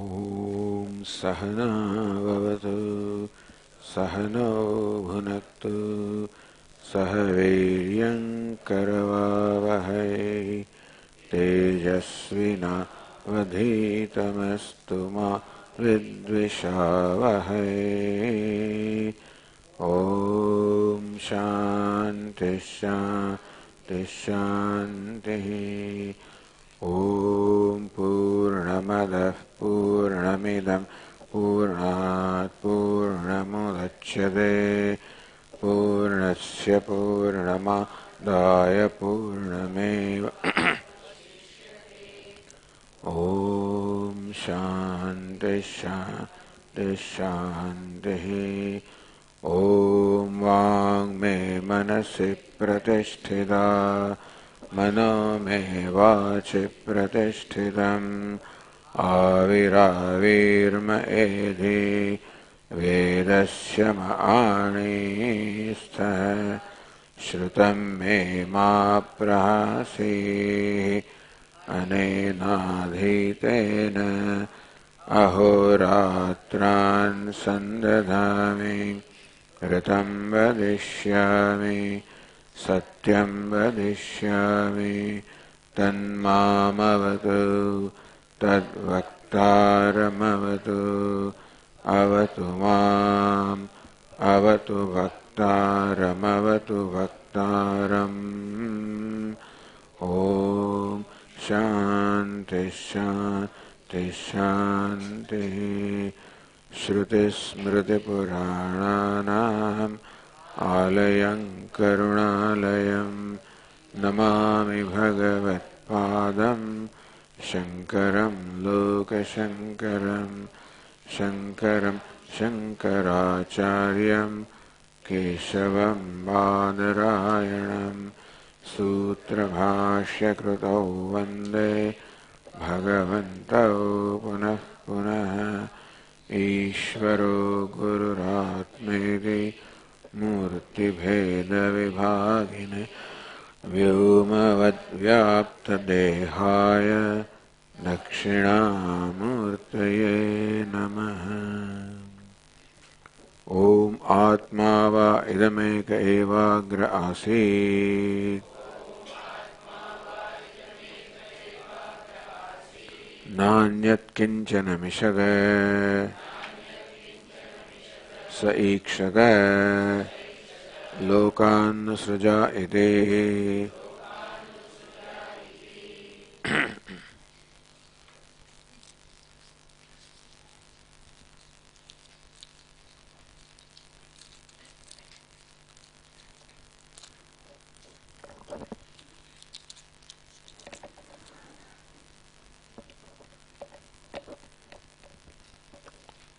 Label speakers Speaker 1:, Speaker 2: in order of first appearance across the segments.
Speaker 1: ॐ सहना भवतु सहनौ भुनक्तु सह वीर्यं करवावहै तेजस्विनावधीतमस्तु मा विद्विषावहै। ॐ शान्ति शान्ति शान्तिः। ॐ पूर्णमदः पूर्णमिदं पूर्णात् पूर्णमुदच्यते पूर्णस्य पूर्णमादाय पूर्णमेव ॐ शान्ति शान्ति शान्तिः। ॐ वाङ्मे मनसि प्रतिष्ठिता मनो मे वाचि प्रतिष्ठितम् आविराविर्म एधि वेदस्य मणिस्थः श्रुतं मे मा प्रहासीः अनेनाधीतेन अहोरात्रान् सन्दधामि ऋतं वदिष्यामि सत्यं वदिष्यामि तन्मामवतु तद्वक्तारमवतु अवतु माम् अवतु वक्तारमवतु वक्तारम्। ॐ शान्ति शान्ति शान्तिः। श्रुतिस्मृतिपुराणानाम् आलयं करुणालयं नमामि भगवत्पादं शङ्करं लोकशङ्करं शङ्करं शङ्कराचार्यं केशवं बादरायणं सूत्रभाष्यकृतौ वन्दे भगवन्तौ पुनः पुनः। ईश्वरो गुरुरात्मेति मूर्तिभेदविभागिने व्योमवद्व्याप्तदेहाय दक्षिणामूर्तये नमः। ॐ आत्मा वा इदमेक एवाग्र आसीत् नान्यत् किञ्चन मिषग स ईक्षक लोकान् सृजा इति।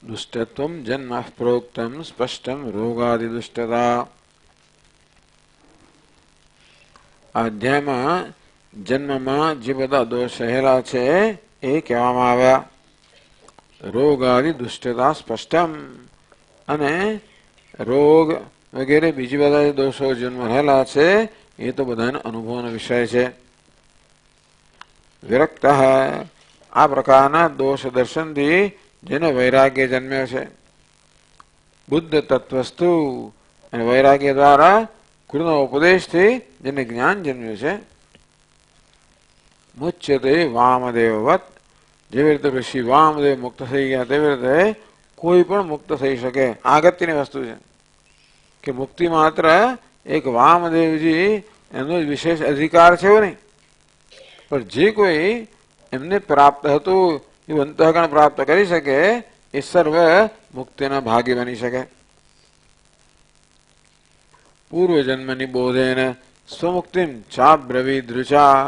Speaker 1: दुष्टत्वं जन्म प्रोक्तं स्पष्टं रोगादिदुष्टता। અધ્યાયમાં જન્મમાં જે બધા દોષ રહેલા છે એ કહેવામાં આવ્યા. રોગ આદિ દુષ્ટતા સ્પષ્ટમ અને રોગ વગેરે બીજી બધા દોષો જન્મ રહેલા છે એ તો બધાનો અનુભવનો વિષય છે. વિરક્ત આ પ્રકારના દોષ દર્શનથી જેને વૈરાગ્ય જન્મ્યો છે. બુદ્ધ તત્વસ્તુ અને વૈરાગ્ય દ્વારા ગુરુના ઉપદેશથી જેને જ્ઞાન જન્મ્યું છે. મુચ્યતે વામદેવવત જેવી રીતે ઋષિ વામદેવ મુક્ત થઈ ગયા તેવી રીતે કોઈ પણ મુક્ત થઈ શકે. અગત્યની વસ્તુ છે કે મુક્તિ માત્ર એક વામદેવજી એમનો વિશેષ અધિકાર છે એવું નહીં, પણ જે કોઈ એમને પ્રાપ્ત હતું એ અંતઃકરણ પ્રાપ્ત કરી શકે એ સર્વ મુક્તિના ભાગી બની શકે. પૂર્વજન્મની બોધેન સ્વમુક્તિમ ચાબ્રવીદ ઋચા.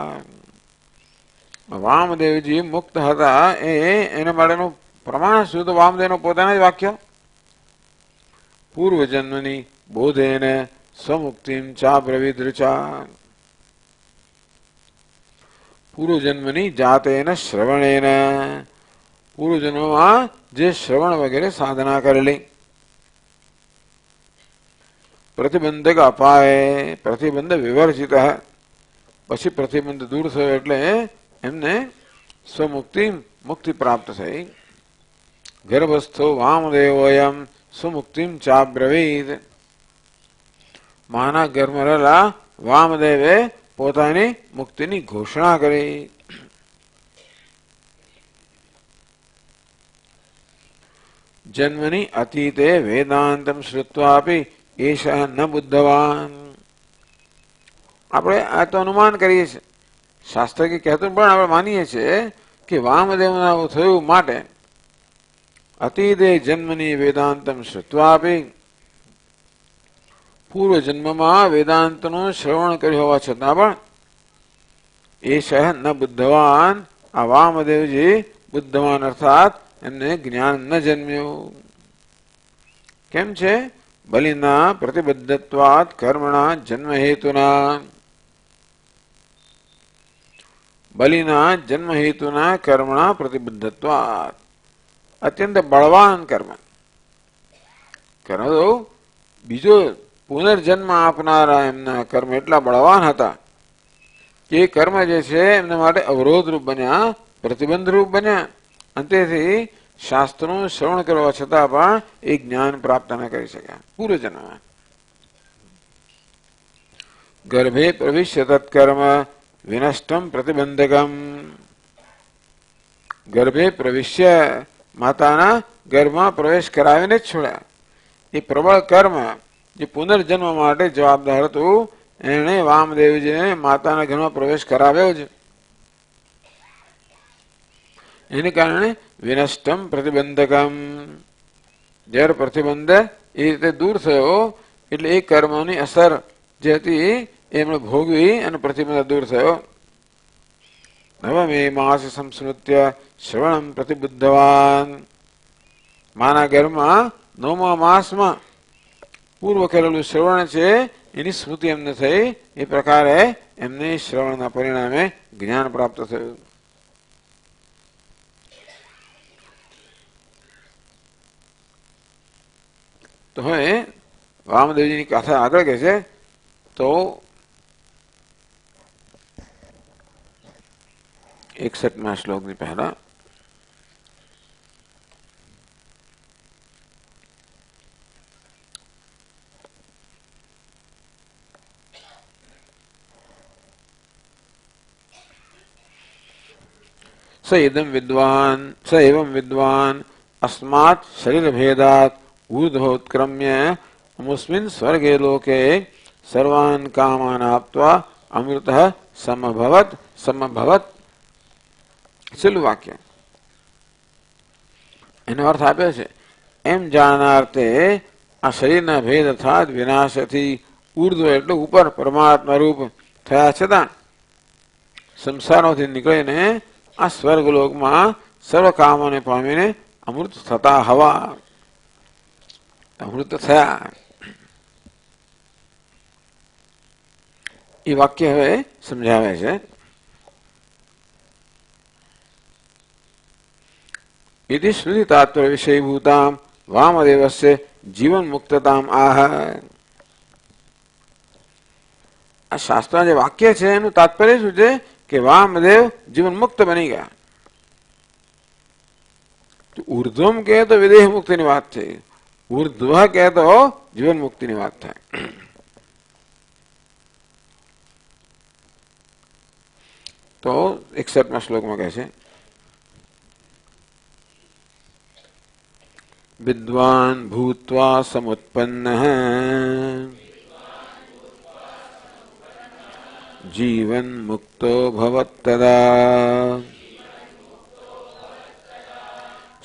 Speaker 1: વામદેવજી મુક્ત હતા એના માટેનું પ્રમાણ શું તો વામદેવનો પોતાના જ વાક્ય. પૂર્વજન્મની બોધેન સ્વમુક્તિમ ચાબ્રવીદ ઋચા. પૂર્વજન્મની જાતેન શ્રવણેન પૂર્વજન્મમાં જે શ્રવણ વગેરે સાધના કરેલી. પ્રતિબંધક અપાય પ્રતિબંધ વિવર્જિત પછી પ્રતિબંધ દૂર થયો એટલે એમને સ્વમુક્તિ મુક્તિ પ્રાપ્ત થઈ. ગર્ભસ્થો વામદેવોયમ સુમુક્તિમ ચાબ્રવીત. માના ગર્ભમાં રહેલા વામદેવે પોતાની મુક્તિની ઘોષણા કરી. જન્મની અતીતે વેદાંતમ શ્રુત્વાપી એષ ન બુદ્ધવાન. આપણે આ તો અનુમાન કરીએ છીએ, શાસ્ત્ર કે કહેતું પણ આપણે માનીએ છીએ કે વામદેવના થયું માટે અતીતે જન્મની વેદાંતમ શ્રુત્વાપી, પૂર્વ જન્મમાં વેદાંતનું શ્રવણ કર્યું હોવા છતાં પણ એ શહ ન બુદ્ધવાન, આ વામદેવજી બુદ્ધવાન અર્થાત એમને જ્ઞાન ન જન્મ્યું. કેમ છે? બલિના પ્રતિબદ્ધત્વાત કર્મણા જન્મ હેતુના, બલિના જન્મ હેતુના કર્મણા પ્રતિબદ્ધત્વાત, અત્યંત બળવાન કર્મ તો બીજો પુનર્જન્મ આપનારા એમના કર્મ એટલા બળવાન હતા કે કર્મ જે છે એમના માટે અવરોધરૂપ બન્યા, પ્રતિબંધરૂપ બન્યા. અંતેથી શાસ્ત્રનું શ્રવણ કરવા છતાં પણ એ જ્ઞાન પ્રાપ્ત ન કરી શક્યા પૂર્વજન્મમાં. ગર્ભે પ્રવિશ્ય તત્કર્મ વિનષ્ટમ પ્રતિબંધકમ. ગર્ભે પ્રવિશ્ય, માતાના ગર્ભમાં પ્રવેશ કરાવીને જ છોડ્યા. એ પ્રબળ કર્મ જે પુનર્જન્મ માટે જવાબદાર હતું એણે વામદેવજીને માતાના ઘરમાં પ્રવેશ કરાવ્યો છે. એને કારણે વિનષ્ટમ પ્રતિબંધકમ, જ્યારે પ્રતિબંધ એ રીતે દૂર થયો એટલે એ કર્મની અસર જે હતી એમણે ભોગવી અને પ્રતિબંધ દૂર થયો. નવમે માસ સંસ્મૃત્ય શ્રવણમ પ્રતિબુદ્ધવાન. માના ઘરમાં 9મા માસમાં પૂર્વ કરેલું શ્રવણ છે એની સ્મૃતિ એમને થઈ. એ પ્રકારે એમને શ્રવણના પરિણામે જ્ઞાન પ્રાપ્ત થયું. તો હવે વામદેવજીની કથા આગળ કહે છે. તો 61મા શ્લોકની પહેલા સ એવં વિદ્વાન અસ્માત શરીર ભેદાત ઊર્ધ્વોત્ક્રમ્ય મુસ્મિન સ્વર્ગે લોકે સર્વાન કામાન આપ્ત્વા અમૃત સમભવત. છેલ્લું વાક્ય એનો અર્થ આપ્યો છે. એમ જાણનાર તે આ શરીરના ભેદ અર્થાત વિનાશથી ઉર્ધ્વ એટલે ઉપર પરમાત્મા રૂપ થયા છતાં સંસારોથી નીકળીને આ સ્વર્ગલોકમાં સર્વ કામોને પામીને અમૃત થતા હવા, અમૃત થયા. એ વાક્ય હવે સમજાવે છે. इति श्रुति तात्पर्य विषयभूताम वामदेवस्य जीवन मुक्तताम आह. આ શાસ્ત્ર જે વાક્ય છે એનું તાત્પર્ય શું છે કે વામદેવ જીવન મુક્ત બની ગયા. ઉર્ધ્વમ કહે તો વિદેહ મુક્તિની વાત છે, ઉર્ધ્વ કહે તો જીવન મુક્તિની વાત થાય. તો 61મા શ્લોકમાં કહે છે વિદ્વાન ભૂત્વા સમુત્પન્નઃ જીવન મુક્તો ભવત્તદા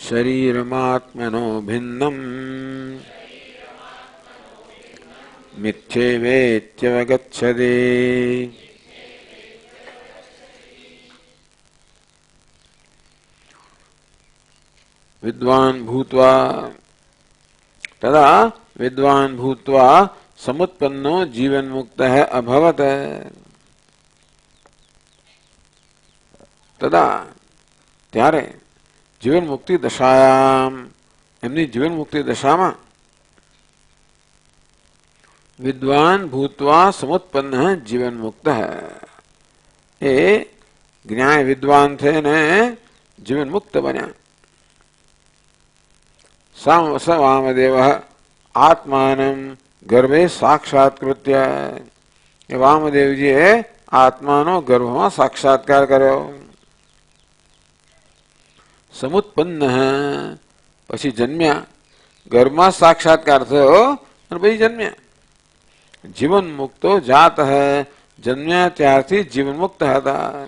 Speaker 1: શરીરમાત્મનો ભિન્નમ મિથ્યેવેત્યવગચ્છતે. વિદ્વાન ભૂત્વા તદા વિદ્વાન ભૂત્વા સમુત્પન્નો જીવન મુક્ત અભવત. તદા ત્યારે જીવન મુક્તિ દશાયામ એમની જીવન મુક્તિ દશામાં વિદ્વાન ભૂત્વા સમુત્પન્ન જીવન મુક્ત એ જ્ઞાન વિદ્વાન થઈને જીવન મુક્ત બન્યા. સ વામદેવ આત્માનમ ગર્ભે સાક્ષાત્કૃત્ય, એ વામદેવજીએ આત્માનો ગર્ભમાં સાક્ષાત્કાર કર્યો. સમુત્પન્ન, પછી જન્મ્યા, ગર્ભમાં સાક્ષાત્કાર થયો અને પછી જન્મ્યા. જીવન મુક્તો જાત હૈ, જન્મ્યા ત્યારથી જીવન મુક્ત હતા.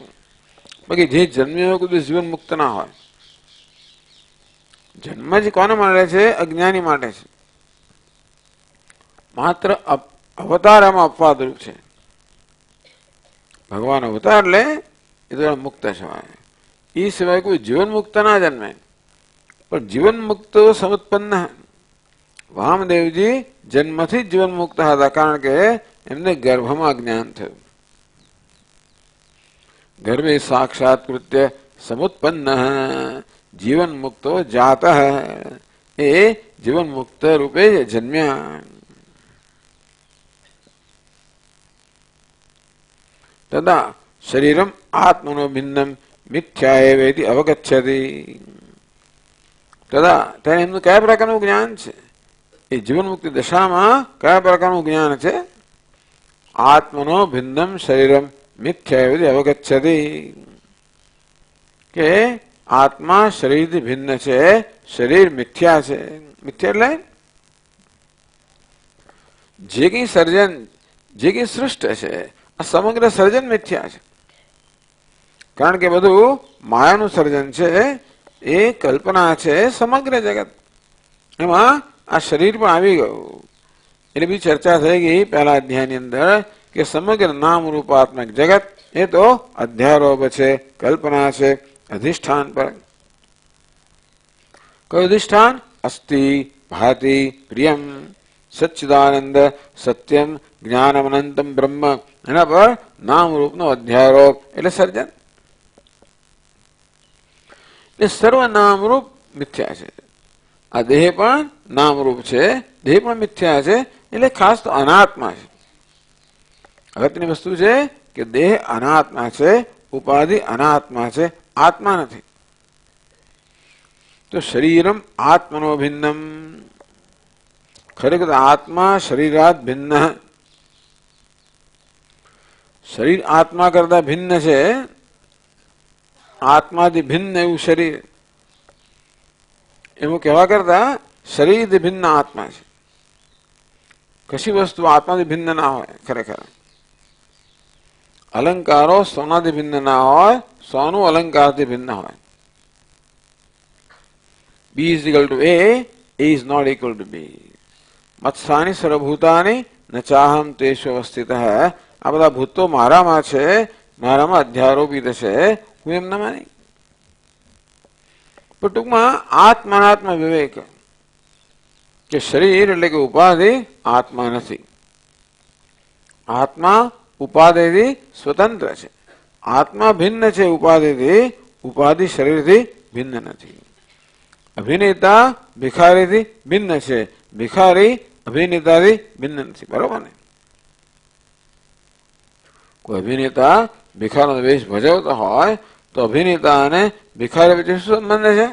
Speaker 1: બાકી જે જન્મ્યો કોઈ જીવન મુક્ત ના હોય. જન્મ જ કોને માટે છે? અજ્ઞાની માટે છે. માત્ર અવતાર એમાં અપવાદરૂપ છે. ભગવાન અવતાર એટલે એ તો મુક્ત છે. એ સિવાય કોઈ જીવન મુક્ત ના જન્મે. પણ જીવન મુક્ત સમુત્પન્ન, વામદેવજી જન્મથી જ જીવન મુક્ત હતા, કારણ કે એમને ગર્ભમાં જ્ઞાન થયું. ગર્ભે સાક્ષાત્કૃત્ય સમુત્પન્ન જીવન મુક્તો જાત, એ જીવન મુક્ત રૂપે જન્મ્યા. તદા શરીરમ આત્મનો ભિન્નમ મિથ્યા એવેતિ અવગચ્છતિ. તદા ત્યારે એમનું કયા પ્રકારનું જ્ઞાન છે? એ જીવન મુક્તિ દશામાં કયા પ્રકારનું જ્ઞાન છે? આત્મનો ભિન્નમ શરીરમ મિથ્યા એવેતિ અવગચ્છતિ, કે આત્મા શરીરથી ભિન્ન છે, શરીર મિથ્યા છે. મિથ્યા એટલે જે કઈ સર્જન, જે કઈ સૃષ્ટ છે, આ સમગ્ર સર્જન મિથ્યા છે. કારણ કે બધું માયાનું સર્જન છે, એ કલ્પના છે. સમગ્ર જગત એમાં આ શરીર પણ આવી ગયું. એટલે બી ચર્ચા થઈ ગઈ પહેલા અધ્યાયની અંદર કે સમગ્ર નામ રૂપાત્મક જગત એ તો અધ્યારોપ છે, કલ્પના છે, અધિષ્ઠાન પર. કયું અધિષ્ઠાન? અસ્તિ ભાતિ પ્રિયમ સચ્ચિદાનંદ સત્યમ જ્ઞાનમ અનંતમ બ્રહ્મ, એના પર નામ રૂપનો અધ્યારોપ એટલે સર્જન. એ સર્વ નામરૂપ મિથ્યા છે. આ દેહ પણ નામરૂપ છે, દેહ પણ મિથ્યા છે. એટલે ખાસ તો અનાત્મા છે. અગત્યની વસ્તુ છે કે દેહ અનાત્મા છે, ઉપાધિ અનાત્મા છે, આત્મા નથી. તો શરીરમ આત્મનો ભિન્નમ, ખરેખર આત્મા શરીરાત ભિન્ન. શરીર આત્મા કરતા ભિન્ન છે. આત્માથી ભિન્ન એવું શરીર, એવું કહેવા કરતા શરીરથી ભિન્ન આત્મા છે. કશી વસ્તુ આત્માથી ભિન્ન ના હોય. ખરેખર અલંકારો સોનાથી ભિન્ન ના હોય, સોનું અલંકારથી ભિન્ન હોય. B is equal to A is not equal to B. મત્સાની સર્વભૂતાની ન ચાહમ તેષુ અવસ્થિત. આ બધા ભૂતો મારામાં છે, મારામાં અધ્યારોપિત છે, હું એમ ના માની. પણ ટૂંકમાં આત્માનાત્મ વિવેક, કે શરીર એટલે કે ઉપાધિ આત્મા નથી. આત્મા ઉપાધિથી સ્વતંત્ર છે. આત્મા ભિન્ન છે ઉપાધિથી, ઉપાધિ શરીરથી ભિન્ન નથી. અભિનેતા ભિખારીથી ભિન્ન છે, ભિખારી અભિનેતાથી ભિન્ન નથી. બરોબર ને? કોઈ અભિનેતા ભિખારીનો વેશ ભજવતો હોય તો અભિનેતા અને ભિખારી વચ્ચે શું સંબંધ છે?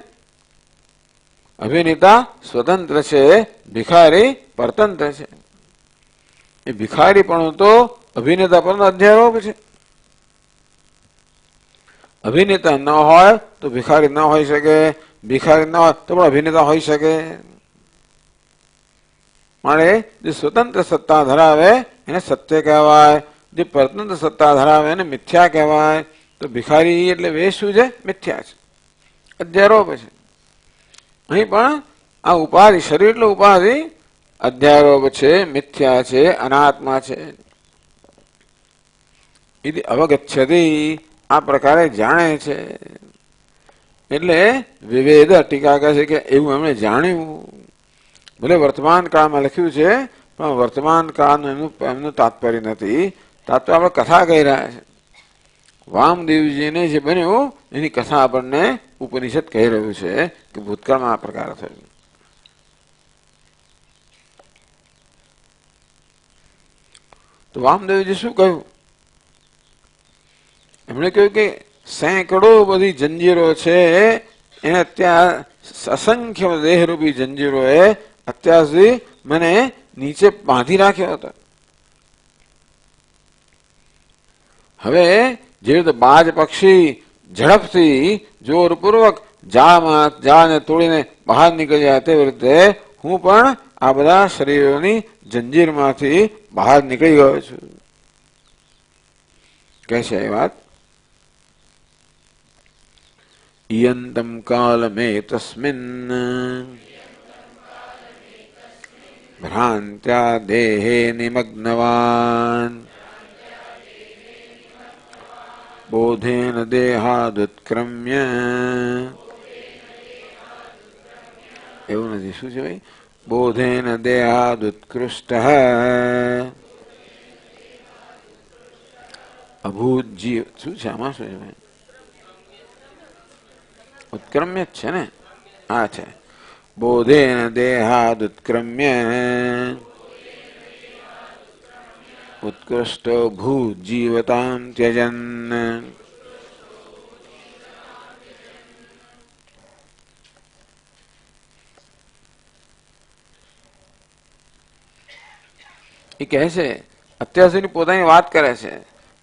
Speaker 1: અભિનેતા સ્વતંત્ર છે, ભિખારી પરતંત્ર છે. એ ભિખારી પણ તો અભિનેતા પર અધ્યારોપ છે. અભિનેતા ન હોય તો ભિખારી ન હોઈ શકે, ભિખારી ન હોય તો પણ અભિનેતા હોઈ શકે. માટે જે સ્વતંત્ર સત્તા ધરાવે એને સત્ય કહેવાય, જે પરતંત્ર સત્તા ધરાવે એને મિથ્યા કહેવાય. તો ભિખારી એટલે વેશ શું છે? મિથ્યા છે, અધ્યારોપ છે. અહીં પણ આ ઉપાધિ, શરીર એટલે ઉપાધિ અધ્યારોપ છે, મિથ્યા છે, અનાત્મા છે. એ અવગચ્છતિ, આ પ્રકારે જાણે છે. એટલે વિવેદ ટીકા કહે છે કે એવું એમણે જાણ્યું. ભલે વર્તમાન કાળમાં લખ્યું છે, પણ વર્તમાન કાળનું એમનું તાત્પર્ય નથી. તાત્પર્ય આપણે કથા કહી રહ્યા છે. વામદેવજીને જે બન્યું એની કથા આપણને ઉપનિષદ કહી રહ્યું છે કે ભૂતકાળમાં આ પ્રકાર થયું. તો વામદેવજી શું કહ્યું? એમણે કહ્યું કે સેંકડો બધી જંજીરો છે એને ત્યાં અસંખ્ય દેહરૂપી જંજીરોએ અત્યાર સુધી મને નીચે બાંધી રાખ્યો હતો. હવે જે રીતે બાજ પક્ષી ઝડપથી જોરપૂર્વક જાળને તોડીને બહાર નીકળી જાય તેવી રીતે હું પણ આ બધા શરીરોની જંજીરમાંથી બહાર નીકળી ગયો છું. કે છે એ વાત ઈયંતમ કાલમે તસ્મિન ભ્રાંત્યા દેહે નિમગ્નવાન બોધેન દેહાદુત્ક્રમ્ય. એવું નથી, શું છે ભાઈ? બોધેન દેહાદુત્કૃષ્ટ અભૂત જીવ. શું છે આમાં? શું છે ભાઈ? ઉત્ક્રમ્ય જ છે ને? આ છે બોધેન દેહાદુત્ક્રમ્ય ઉત્કૃષ્ટ ભૂત જીવતામ ત્યજન. એ કહે છે અત્યાર સુધી પોતાની વાત કરે છે.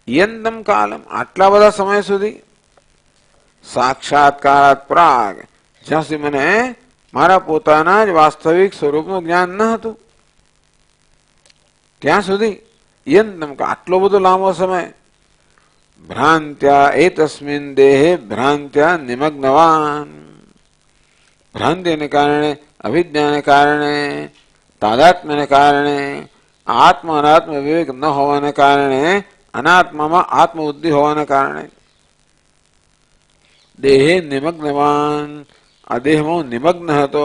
Speaker 1: યંતમ કાલમ, આટલા બધા સમય સુધી, સાક્ષાત્કારાત પ્રાગ, જ્યાં સુધી મને મારા પોતાના જ વાસ્તવિક સ્વરૂપનું જ્ઞાન ન હતું ત્યાં સુધી, યંતમ, આટલો બધો લાંબો સમય, ભ્રાંત્યા એ તસ્મિન દેહે ભ્રાંત્યા નિમગ્નવાન, ભ્રાંતિને કારણે, અવિદ્યાને કારણે, તાદાત્મ્યને કારણે, આત્મ અનાત્મ વિવેક ન હોવાને કારણે, અનાત્મામાં આત્મબુદ્ધિ હોવાને કારણે દેહે નિમગ્નવાન, આ દેહમાં નિમગ્ન હતો,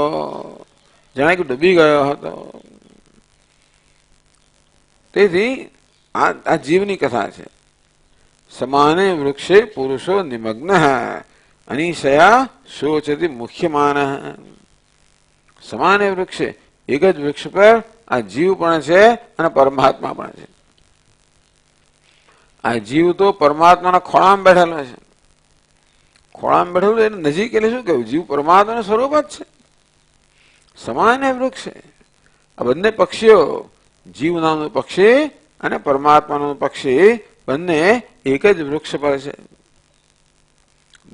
Speaker 1: જાણે કે ડૂબી ગયો હતો. તેથી આ જીવની કથા છે. સમાને વૃક્ષે પુરુષો નિમગ્ન અનિશયા શોચતી મુખ્યમાન. સમાને વૃક્ષે, એક જ વૃક્ષ પર આ જીવ પણ છે અને પરમાત્મા પણ છે. આ જીવ તો પરમાત્માના ખોળામાં બેઠેલો છે. ખોળામાં બેઠેલું એને નજીક એટલે શું કહ્યું? જીવ પરમાત્માનું સ્વરૂપ જ છે. સમાન વૃક્ષે, આ બંને પક્ષીઓ, જીવ નામનું પક્ષી અને પરમાત્માનું પક્ષી, બંને એક જ વૃક્ષ પર છે.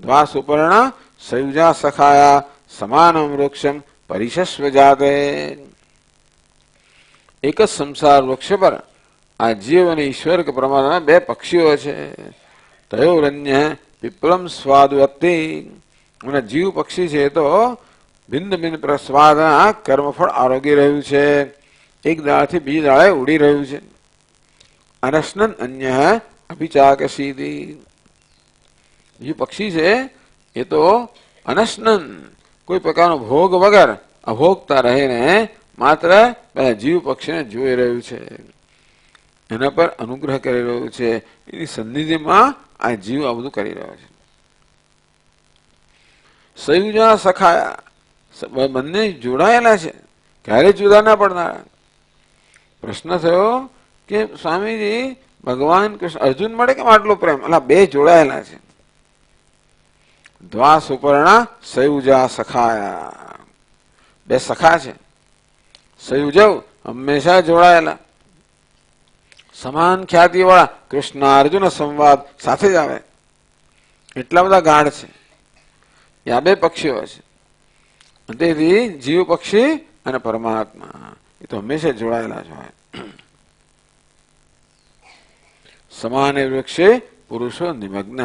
Speaker 1: દ્વા સુપર્ણ સંયુજા સખાયા સમાનમ વૃક્ષમ પરિશસ્વ જાતે. એક જ સંસાર વૃક્ષ પર આ જીવ અને ઈશ્વર કે પરમાત્મા બે પક્ષીઓ છે. તયોરન્ય વિપ્લમ સ્વાદવત્તિ, અને જીવ પક્ષી છે તો ભિન્ન ભિન્ન સ્વાદના કર્મફળ આરોગી રહ્યું છે, એક દાળથી બીજી દાળે ઉડી રહ્યું છે. અનસ્નન અન્ય અભિચાકસીદી, બીજું પક્ષી છે એ તો અનસ્નન, કોઈ પ્રકારનો ભોગ વગર અભોગતા રહીને માત્ર જીવ પક્ષીને જોઈ રહ્યું છે, એના પર અનુગ્રહ કરી રહ્યું છે. એની સન્નિધિમાં આ જીવ આ બધું કરી રહ્યો છે. સંયુજા સખાયા, બંને જોડાયેલા છે, ક્યારે જુદા ના પડનારા. પ્રશ્ન થયો કે સ્વામીજી ભગવાન કૃષ્ણ અર્જુન મળે કેમ આટલો પ્રેમ? એટલે બે જોડાયેલા છે. દ્વા સુપર્ણા સંયુજા સખાયા, બે સખા છે. સંયુજવ હંમેશા જોડાયેલા, સમાન ખ્યાતિ વાળા કૃષ્ણ અર્જુન સંવાદ સાથે જ આવે, એટલા બધા ગાઢ છે. આ બે પક્ષીઓ છે. તેથી જીવ પક્ષી અને પરમાત્મા એ તો હંમેશા જોડાયેલા જ હોય. સમાન વૃક્ષે પુરુષો નિમગ્ન.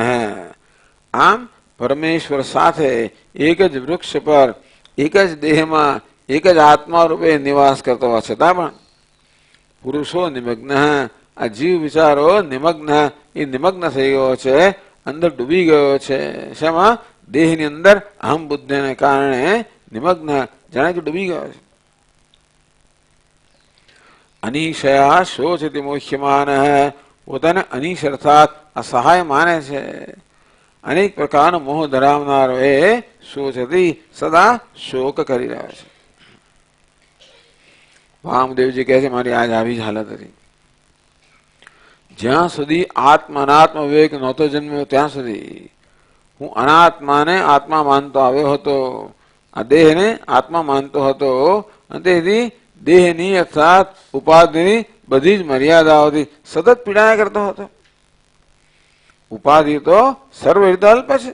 Speaker 1: આમ પરમેશ્વર સાથે એક જ વૃક્ષ પર એક જ દેહમાં એક જ આત્મા રૂપે નિવાસ કરતો હોવા છતાં પણ પુરુષો નિમગ્ન, આ જીવ વિચારો નિમગ્ન, એ નિમગ્ન થઈ ગયો છે, અંદર ડૂબી ગયો છે. શેમાં? દેહની અંદર અહમ બુદ્ધિને કારણે નિમગ્ન, જાણે કે ડૂબી ગયો છે. અનિશયા શોચતી મુખ્યમાન, પોતાને અનિશ અર્થાત અસહાય માને છે. અનેક પ્રકારનો મોહ ધરાવનારો એ શોચતી, સદા શોક કરી રહ્યો છે. વામદેવજી કહે છે મારી આજ આવી જ હાલત હતી. જ્યાં સુધી આત્મ અનાત્મ વિવેક નહોતો જન્મ્યો ત્યાં સુધી હું અનાત્માને આત્મા માનતો આવ્યો હતો. આ દેહને આત્મા માનતો હતો અને તેથી દેહની અર્થાત ઉપાધિની બધી જ મર્યાદાઓથી સતત પીડાયા કરતો હતો. ઉપાધિ તો સર્વ રીતે અલ્પ છે.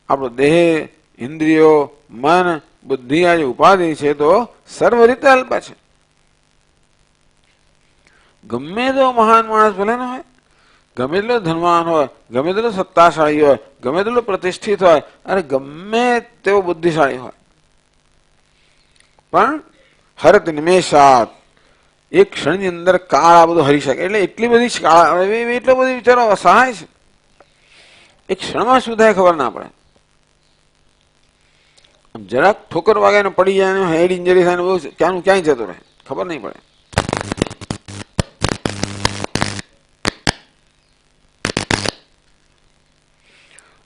Speaker 1: આપણો દેહ, ઇન્દ્રિયો, મન, બુદ્ધિ આ જે ઉપાધિ છે તો સર્વ રીતે અલ્પ છે. ગમે તો મહાન માણસ ભલે ન હોય, ગમે તેટલો ધનવાન હોય, ગમે તેટલો સત્તાશાળી હોય, ગમે તેટલો પ્રતિષ્ઠિત હોય, અને ગમે તેવો બુદ્ધિશાળી હોય, પણ હરત નિમેષાત એક ક્ષણની અંદર કાળ આ બધું હરી શકે. એટલે એટલી બધી કાળ, એટલો બધી વિચારો અસહાય છે. એક ક્ષણમાં શું થાય ખબર ના પડે. જરાક ઠોકર વાગે ને પડી જાય, હેડ ઇન્જરી થાય, બહુ ક્યાંનું ક્યાંય જતો રહે, ખબર નહીં પડે.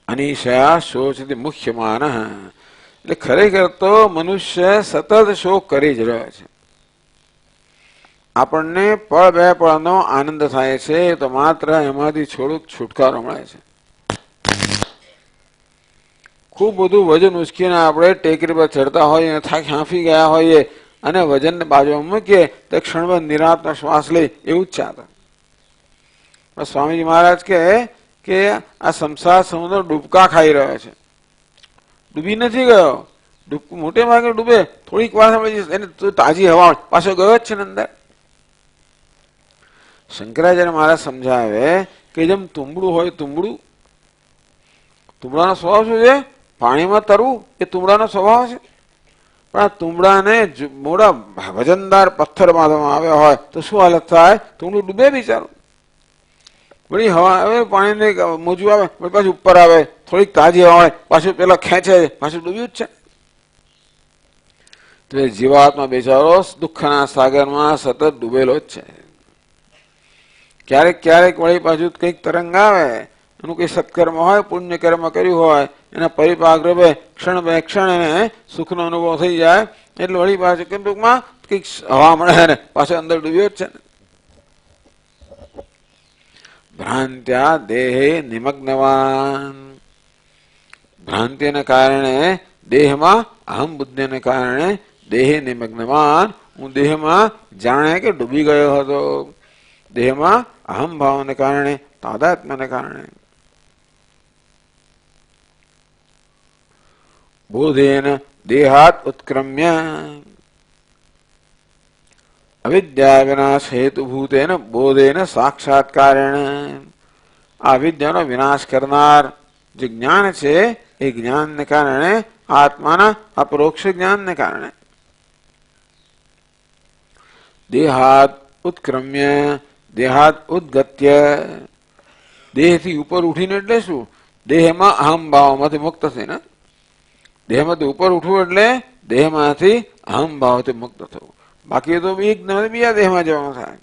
Speaker 1: અનિશા શોચથી મુખ્યમાન, એટલે ખરેખર તો મનુષ્ય સતત શોક કરી જ રહ્યો છે. આપણને પળ બે પળનો આનંદ થાય છે તો માત્ર એમાંથી થોડુંક છુટકારો મળે છે. ખૂબ બધું વજન ઉચકીને આપણે ટેકરી પર ચડતા હોઈએ, થાક હાંફી ગયા હોઈએ અને વજનને બાજુમાં મૂકીએ તો ક્ષણભર નિરાંતનો શ્વાસ લઈ, એવું જ ચાલે. સ્વામીજી મહારાજ કે આ સંસાર સમુદ્ર ડૂબકા ખાઈ રહ્યો છે. ડૂબી નથી ગયો, મોટે ભાગે ડૂબે, થોડીક વાર એને તાજી હવા પાછો ગયો જ છે ને અંદર. શંકરાચાર્ય મહારાજ સમજાવે કે જેમ તુંબડું હોય, તુંબડાનો સ્વભાવ શું છે? પાણીમાં તરવું એ તુંબડાનો સ્વભાવ છે. પણ આ તુંબડાને મોટા વજનદાર પથ્થર બાંધવામાં આવ્યા હોય તો શું હાલત થાય? તુંબડું ડૂબે બિચારું. વળી હવા આવે, પાણીને મોજું આવે, પાછું ઉપર આવે, થોડીક તાજી હવા હોય, પાછું પેલા ખેંચે, પાછું ડૂબ્યું જ છે. તો એ જીવાત્મા બિચારો દુઃખના સાગરમાં સતત ડૂબેલો જ છે. ક્યારેક ક્યારેક વળી પાછું કંઈક તરંગ આવે, એનું કઈ સત્કર્મ હોય, પુણ્ય કર્મ કર્યું હોય, એના પરિપાક રૂપે ક્ષણ બે ક્ષણ એને સુખનો અનુભવ થઈ જાય એટલે વળી પાછું ટૂંકમાં કંઈક હવા મળે ને પાછો અંદર ડૂબ્યો જ છે. ભ્રાંત્યા દેહે નિમગ્નવાન, ભ્રાંતિને કારણે દેહમાં અહમ બુદ્ધિને કારણે દેહે નિમગ્નવાન, હું દેહમાં જાણે કે ડૂબી ગયો હતો. દેહમાં અહમ ભાવને કારણે, તાદાત્મ્યને કારણે. બોધેન દેહાત ઉત્ક્રમ્ય, અવિદ્યા વિનાશ હેતુભૂતેન બોધેન સાક્ષાત્કારેણ, આ વિદ્યાનો વિનાશ કરનાર જે જ્ઞાન છે એ જ્ઞાનને કારણે, આત્માના અપરોક્ષ જ્ઞાનને કારણે. દેહાત ઉત્ક્રમ્ય, દેહાત ઉદ્ગત્ય, દેહથી ઉપર ઉઠીને એટલે શું? દેહમાં અહમ ભાવમાંથી મુક્ત થઈને. દેહમાંથી ઉપર ઉઠવું એટલે દેહમાંથી અહમ ભાવથી મુક્ત થવું. બાકી તો બીજા દેહમાં જવાનું થાય.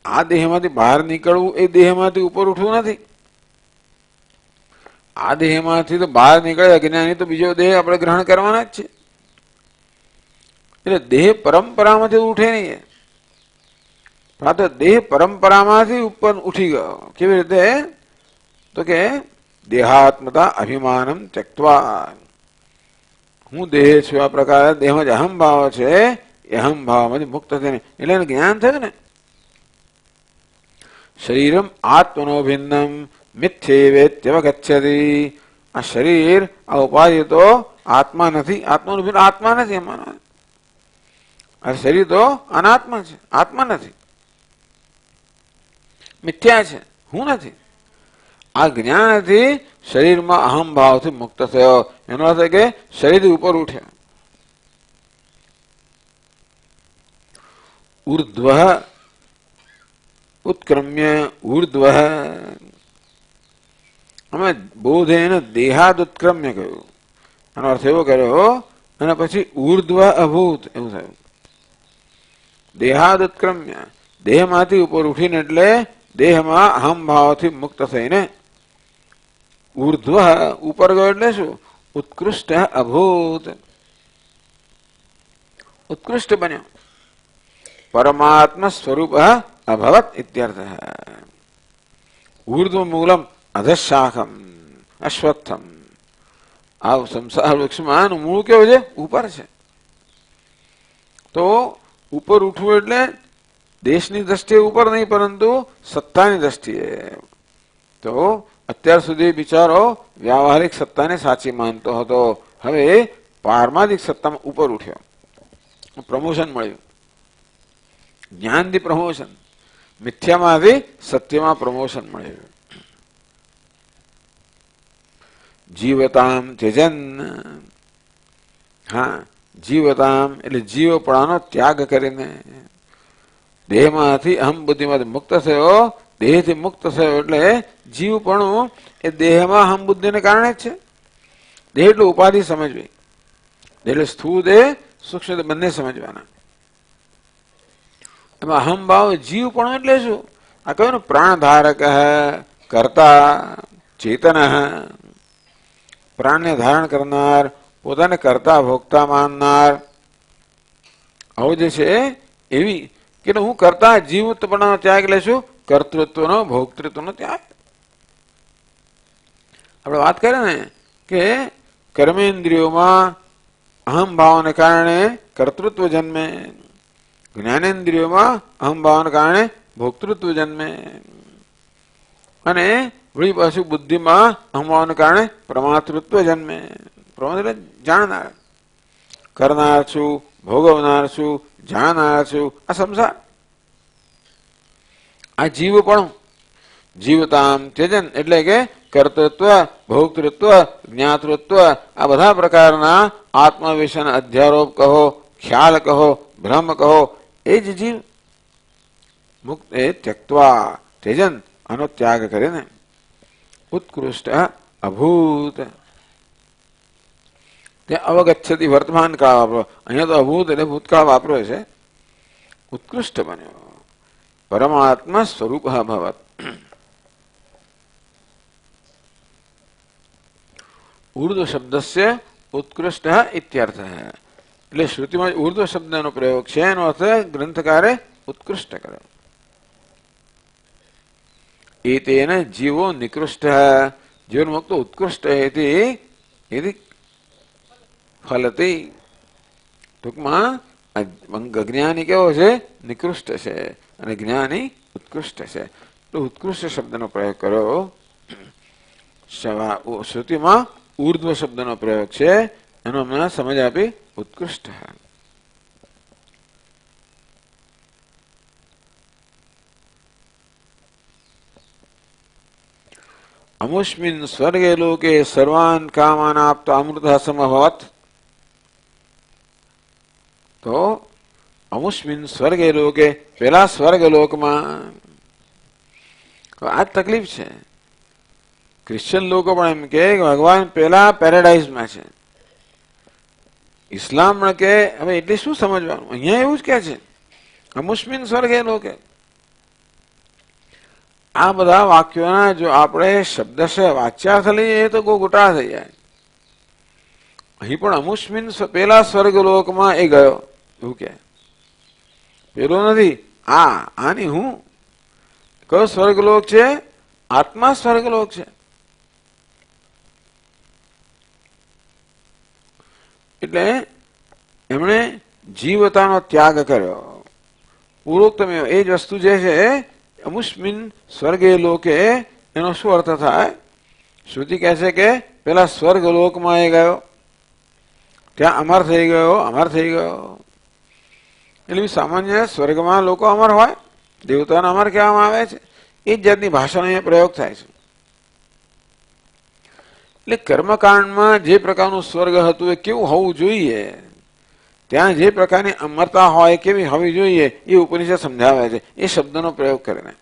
Speaker 1: આ દેહમાંથી બહાર નીકળવું એ દેહમાંથી ઉપર ઉઠવું નથી. આ દેહમાંથી તો બહાર નીકળે અજ્ઞાની તો બીજો દેહ આપણે ગ્રહણ કરવાના જ છે. એટલે દેહ પરંપરામાંથી ઉઠે નહીં. આ તો દેહ પરંપરામાંથી ઉપર ઉઠી ગયો. કેવી રીતે? તો કે દેહાત્મતા અભિમાનમ ત્યક્ત્વા, હું દેહ છું આ પ્રકારે દેહમાં જે અહમ ભાવ છે એ અહમ ભાવમાંથી મુક્ત થઈને, એટલે એને જ્ઞાન થયું ને. શરીરમ આત્મનો ભિન્નમ મિથ્યેવેત્યવગચ્છતિ, આ શરીર આ ઉપાધિ તો આત્મા નથી, આત્માનું ભિન્ન આત્મા નથી. એમાં આ શરીર તો અનાત્મા છે, આત્મા નથી, મિથ્યા છે, હું નથી. આ જ્ઞાનથી શરીરમાં અહમ ભાવથી મુક્ત થયો. એનો અર્થ કે શરીર ઉપર ઉઠ્યા. ઉર્ધ્વ ઉત્ક્રમ્ય ઉર્ધ્વ, અમે બોધેન દેહાદ ઉત્ક્રમ્ય કહ્યું. આનો અર્થ એવો કર્યો અને પછી ઉર્ધ્વ અભૂત એવું થયું. દેહાદ ઉત્ક્રમ્ય, દેહમાંથી ઉપર ઉઠીને એટલે દેહમાં અહમ ભાવથી મુક્ત થઈને. ઉર્ધ્વ ઉપર ગયો એટલે શું? ઉત્કૃષ્ટ અભૂત, ઉત્કૃષ્ટ બન્યો. પરમાત્મ સ્વરૂપ અભવત ઇત્યર્થ. ઉર્ધ્વ મૂલમ અધશાખમ અશ્વત્થમ, આ સંસાર વૃક્ષમાં મૂળ કેવું છે? ઉપર છે. તો ઉપર ઉઠવું એટલે દેશની દ્રષ્ટિએ ઉપર નહીં, પરંતુ સત્તાની દ્રષ્ટિએ. તો અત્યાર સુધી બિચારો વ્યાવહારિક સત્તાને સાચી માનતો હતો, હવે પારમાર્થિક સત્તામાં ઉપર ઉઠ્યો, પ્રમોશન મળ્યું. જ્ઞાનથી પ્રમોશન, મિથ્યામાંથી સત્યમાં પ્રમોશન મળ્યું. જીવતામ ત્યજન, હા જીવતામ એટલે જીવપણાનો ત્યાગ કરીને દેહમાંથી અહમ બુદ્ધિમાંથી મુક્ત થયો. દેહથી મુક્ત થયો એટલે જીવપણું એ દેહમાં અહમ બુદ્ધિને કારણે જ છે. દેહ એટલે ઉપાધિ સમજવી, એટલે સ્થૂળ દેહ સૂક્ષ્મ દેહ બંને સમજવાના. એમાં અહમ ભાવ જીવપણું એટલે શું? આ કહ્યું ને પ્રાણધારક કર્તા ચેતન, પ્રાણને ધારણ કરનાર, પોતાને કરતા ભોગતા માનનાર, આવું જે છે એવી કે હું કરતા જીવતપણાનો ત્યાગ એટલે શું? કર્તૃત્વનો ભોક્તૃત્વનો ત્યાગ. આપણે વાત કરીએ ને કે કર્મેન્દ્રિયોમાં અહમ ભાવને કારણે કર્તૃત્વ જન્મે, જ્ઞાનેન્દ્રિયોમાં અહમ ભાવને કારણે ભોક્તૃત્વ જન્મે, અને વળી પાછું બુદ્ધિમાં અહમ ભાવને કારણે પ્રમાતૃત્વ જન્મે. પ્રમાત એટલે જાણનાર, કરનાર છું, ભોગવનાર છું, જાણનાર છું, આ સંસાર. આ જીવપણું, જીવતામ ત્યજન એટલે કે કર્તૃત્વ, ભોક્તૃત્વ, જ્ઞાતૃત્વ આ બધા પ્રકારના આત્મવિષયના અધ્યારોપ કહો, ખ્યાલ કહો, ભ્રમ કહો, એ જ જીવ મુક્ત એ ત્યક્ત્વા ત્યજન આનો ત્યાગ કરીને ઉત્કૃષ્ટ અભૂત, ત્યાં અવગચ્છતી વર્તમાન કાળ વાપરો, અહીંયા તો અભૂત એટલે ભૂતકાળ વાપરો છે. ઉત્કૃષ્ટ બન્યો, પરમાત્મા સ્વરૂપ ભવત. ઉર્ધ્વ શબ્દસ્ય ઉત્કૃષ્ટ ઇત્યર્થ, એટલે શ્રુતિમાં ઉર્ધ્વ શબ્દનો પ્રયોગ છે, એનો અર્થ ગ્રંથકારે ઉત્કૃષ્ટ કર્યો. એતેન જીવો નિકૃષ્ટ, જીવન્મુક્ત ઉત્કૃષ્ટ એથી ફલતી. ટૂંકમાં અજ્ઞાની કેવો છે? નિકૃષ્ટ છે, અને જ્ઞાની ઉત્કૃષ્ટ છે. તો ઉત્કૃષ્ટ શબ્દનો પ્રયોગ કર્યો. શ્રુતિમાં ઉર્ધ્વ શબ્દનો પ્રયોગ છે, એનો હમણાં સમજ આપી ઉત્કૃષ્ટ. અમુષ્મિન સ્વર્ગે લોકે સર્વાન કામાન આપતો અમૃત સમભવત. તો અમુષ્મિન સ્વર્ગે લોકે પેલા સ્વર્ગ લોકમાં, આ તકલીફ છે. ક્રિશ્ચિયન લોકો પણ એમ કે ભગવાન પેલા પેરેડાઇઝમાં છે. ઇસ્લામ કે હવે એટલે શું સમજવાનું? અહીંયા એવું જ કે છે અમુષ્મિન સ્વર્ગે લોકે. આ બધા વાક્યોના જો આપણે શબ્દશ વાચ્યાર્થ લઈએ એ તો ગોટા થઈ જાય. અહીં પણ અમુષ્મિન પેલા સ્વર્ગલોકમાં એ ગયો એવું કે, પેલો નથી આની હું. કયો સ્વર્ગલોક છે? આત્મા સ્વર્ગલોક છે. એટલે એમણે જીવતાનો ત્યાગ કર્યો. પૂર્વોક્તમ એ જ વસ્તુ જે છે અમુષ્મિન સ્વર્ગે લોકે, એનો શું અર્થ થાય? શ્રુતિ કહે છે કે પેલા સ્વર્ગ લોકમાં એ ગયો, ત્યાં અમર થઈ ગયો, અમર થઈ ગયો. એટલે સામાન્ય સ્વર્ગમાં લોકો અમર હોય, દેવતાને અમર કહેવામાં આવે છે. એ જ જાતની ભાષાનો અહીંયા પ્રયોગ થાય છે. એટલે કર્મકાંડમાં જે પ્રકારનું સ્વર્ગ હતું એ કેવું હોવું જોઈએ, ત્યાં જે પ્રકારની અમરતા હોય કેવી હોવી જોઈએ એ ઉપનિષદ સમજાવે છે એ શબ્દનો પ્રયોગ કરીને.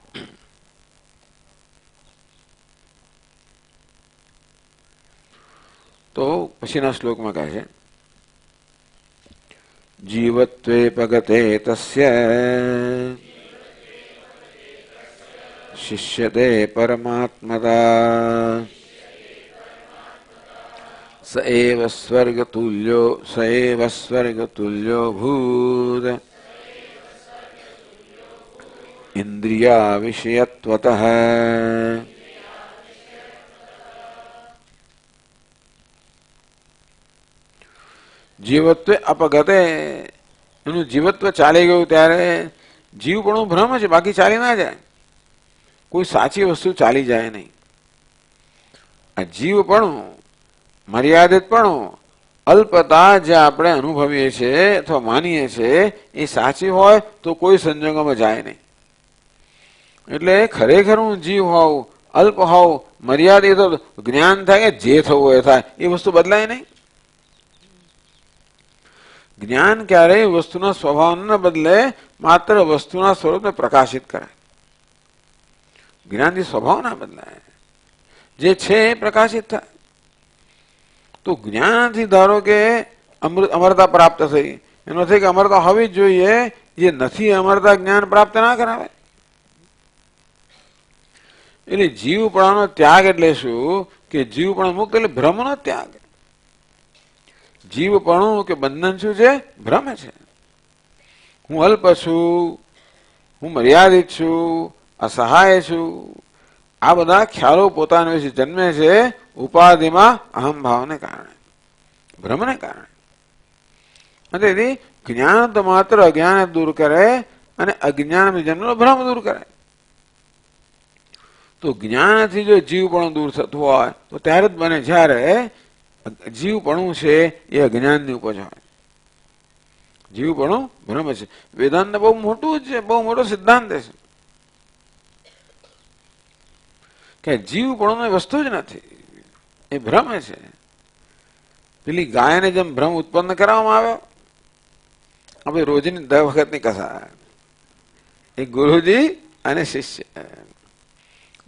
Speaker 1: તો પછીના શ્લોકમાં કહે છે જીવત્વે પગતે તસ્ય શિષ્યતે પરમાત્મતા સ એવ સ્વર્ગતુલ્યો ભૂત ઇન્દ્રિયા વિષયત્વતઃ. જીવત્વે અપગતે, એનું જીવત્વ ચાલી ગયું ત્યારે જીવપણું ભ્રમ છે, બાકી ચાલી ના જાય. કોઈ સાચી વસ્તુ ચાલી જાય નહીં. આ જીવપણું, મર્યાદિતપણું, અલ્પતા જે આપણે અનુભવીએ છીએ અથવા માનીએ છીએ એ સાચી હોય તો કોઈ સંજોગોમાં જાય નહીં. એટલે ખરેખર હું જીવ હોઉં, અલ્પ હોઉં, મર્યાદિત જ્ઞાન થાય કે જે થવું એ થાય, એ વસ્તુ બદલાય નહીં. જ્ઞાન ક્યારેય વસ્તુના સ્વભાવને બદલે, માત્ર વસ્તુના સ્વરૂપને પ્રકાશિત કરે. જ્ઞાનથી સ્વભાવ ના બદલાય, જે છે એ પ્રકાશિત થાય. તો જ્ઞાનથી ધારો કે અમરતા પ્રાપ્ત થઈ, એનો થઈ કે અમરતા હોવી જ જોઈએ, જે નથી અમરતા જ્ઞાન પ્રાપ્ત ના કરાવે. એટલે જીવપણાનો ત્યાગ એટલે શું કે જીવપણ મુક્ત એટલે ભ્રમનો ત્યાગ. જીવપણું કે બંધન શું છે? ભ્રમ છે. હું અલ્પ છું, હું મર્યાદિત છું, અસહાય છું, આ બધા ખ્યાલો પોતાના વિશે જન્મે છે ઉપાધિમાં અહમ ભાવને કારણે, ભ્રમને કારણે. અને તેથી જ્ઞાન તો માત્ર અજ્ઞાન દૂર કરે અને અજ્ઞાન જન્મનો ભ્રમ દૂર કરે. તો જ્ઞાનથી જો જીવપણું દૂર થતું હોય તો ત્યારે જ બને જ્યારે જીવપણું છે એ અજ્ઞાનની ઉપજ હોય. જીવપણું ભ્રમ છે. વેદાંત બહુ મોટું છે, બહુ મોટો સિદ્ધાંત છે કે જીવપણું વસ્તુ જ નથી, એ ભ્રમ છે. પેલી ગાયને જેમ ભ્રમ ઉત્પન્ન કરવામાં આવ્યો, આપણે રોજની 10 વખતની કથા, એક ગુરુજી અને શિષ્ય.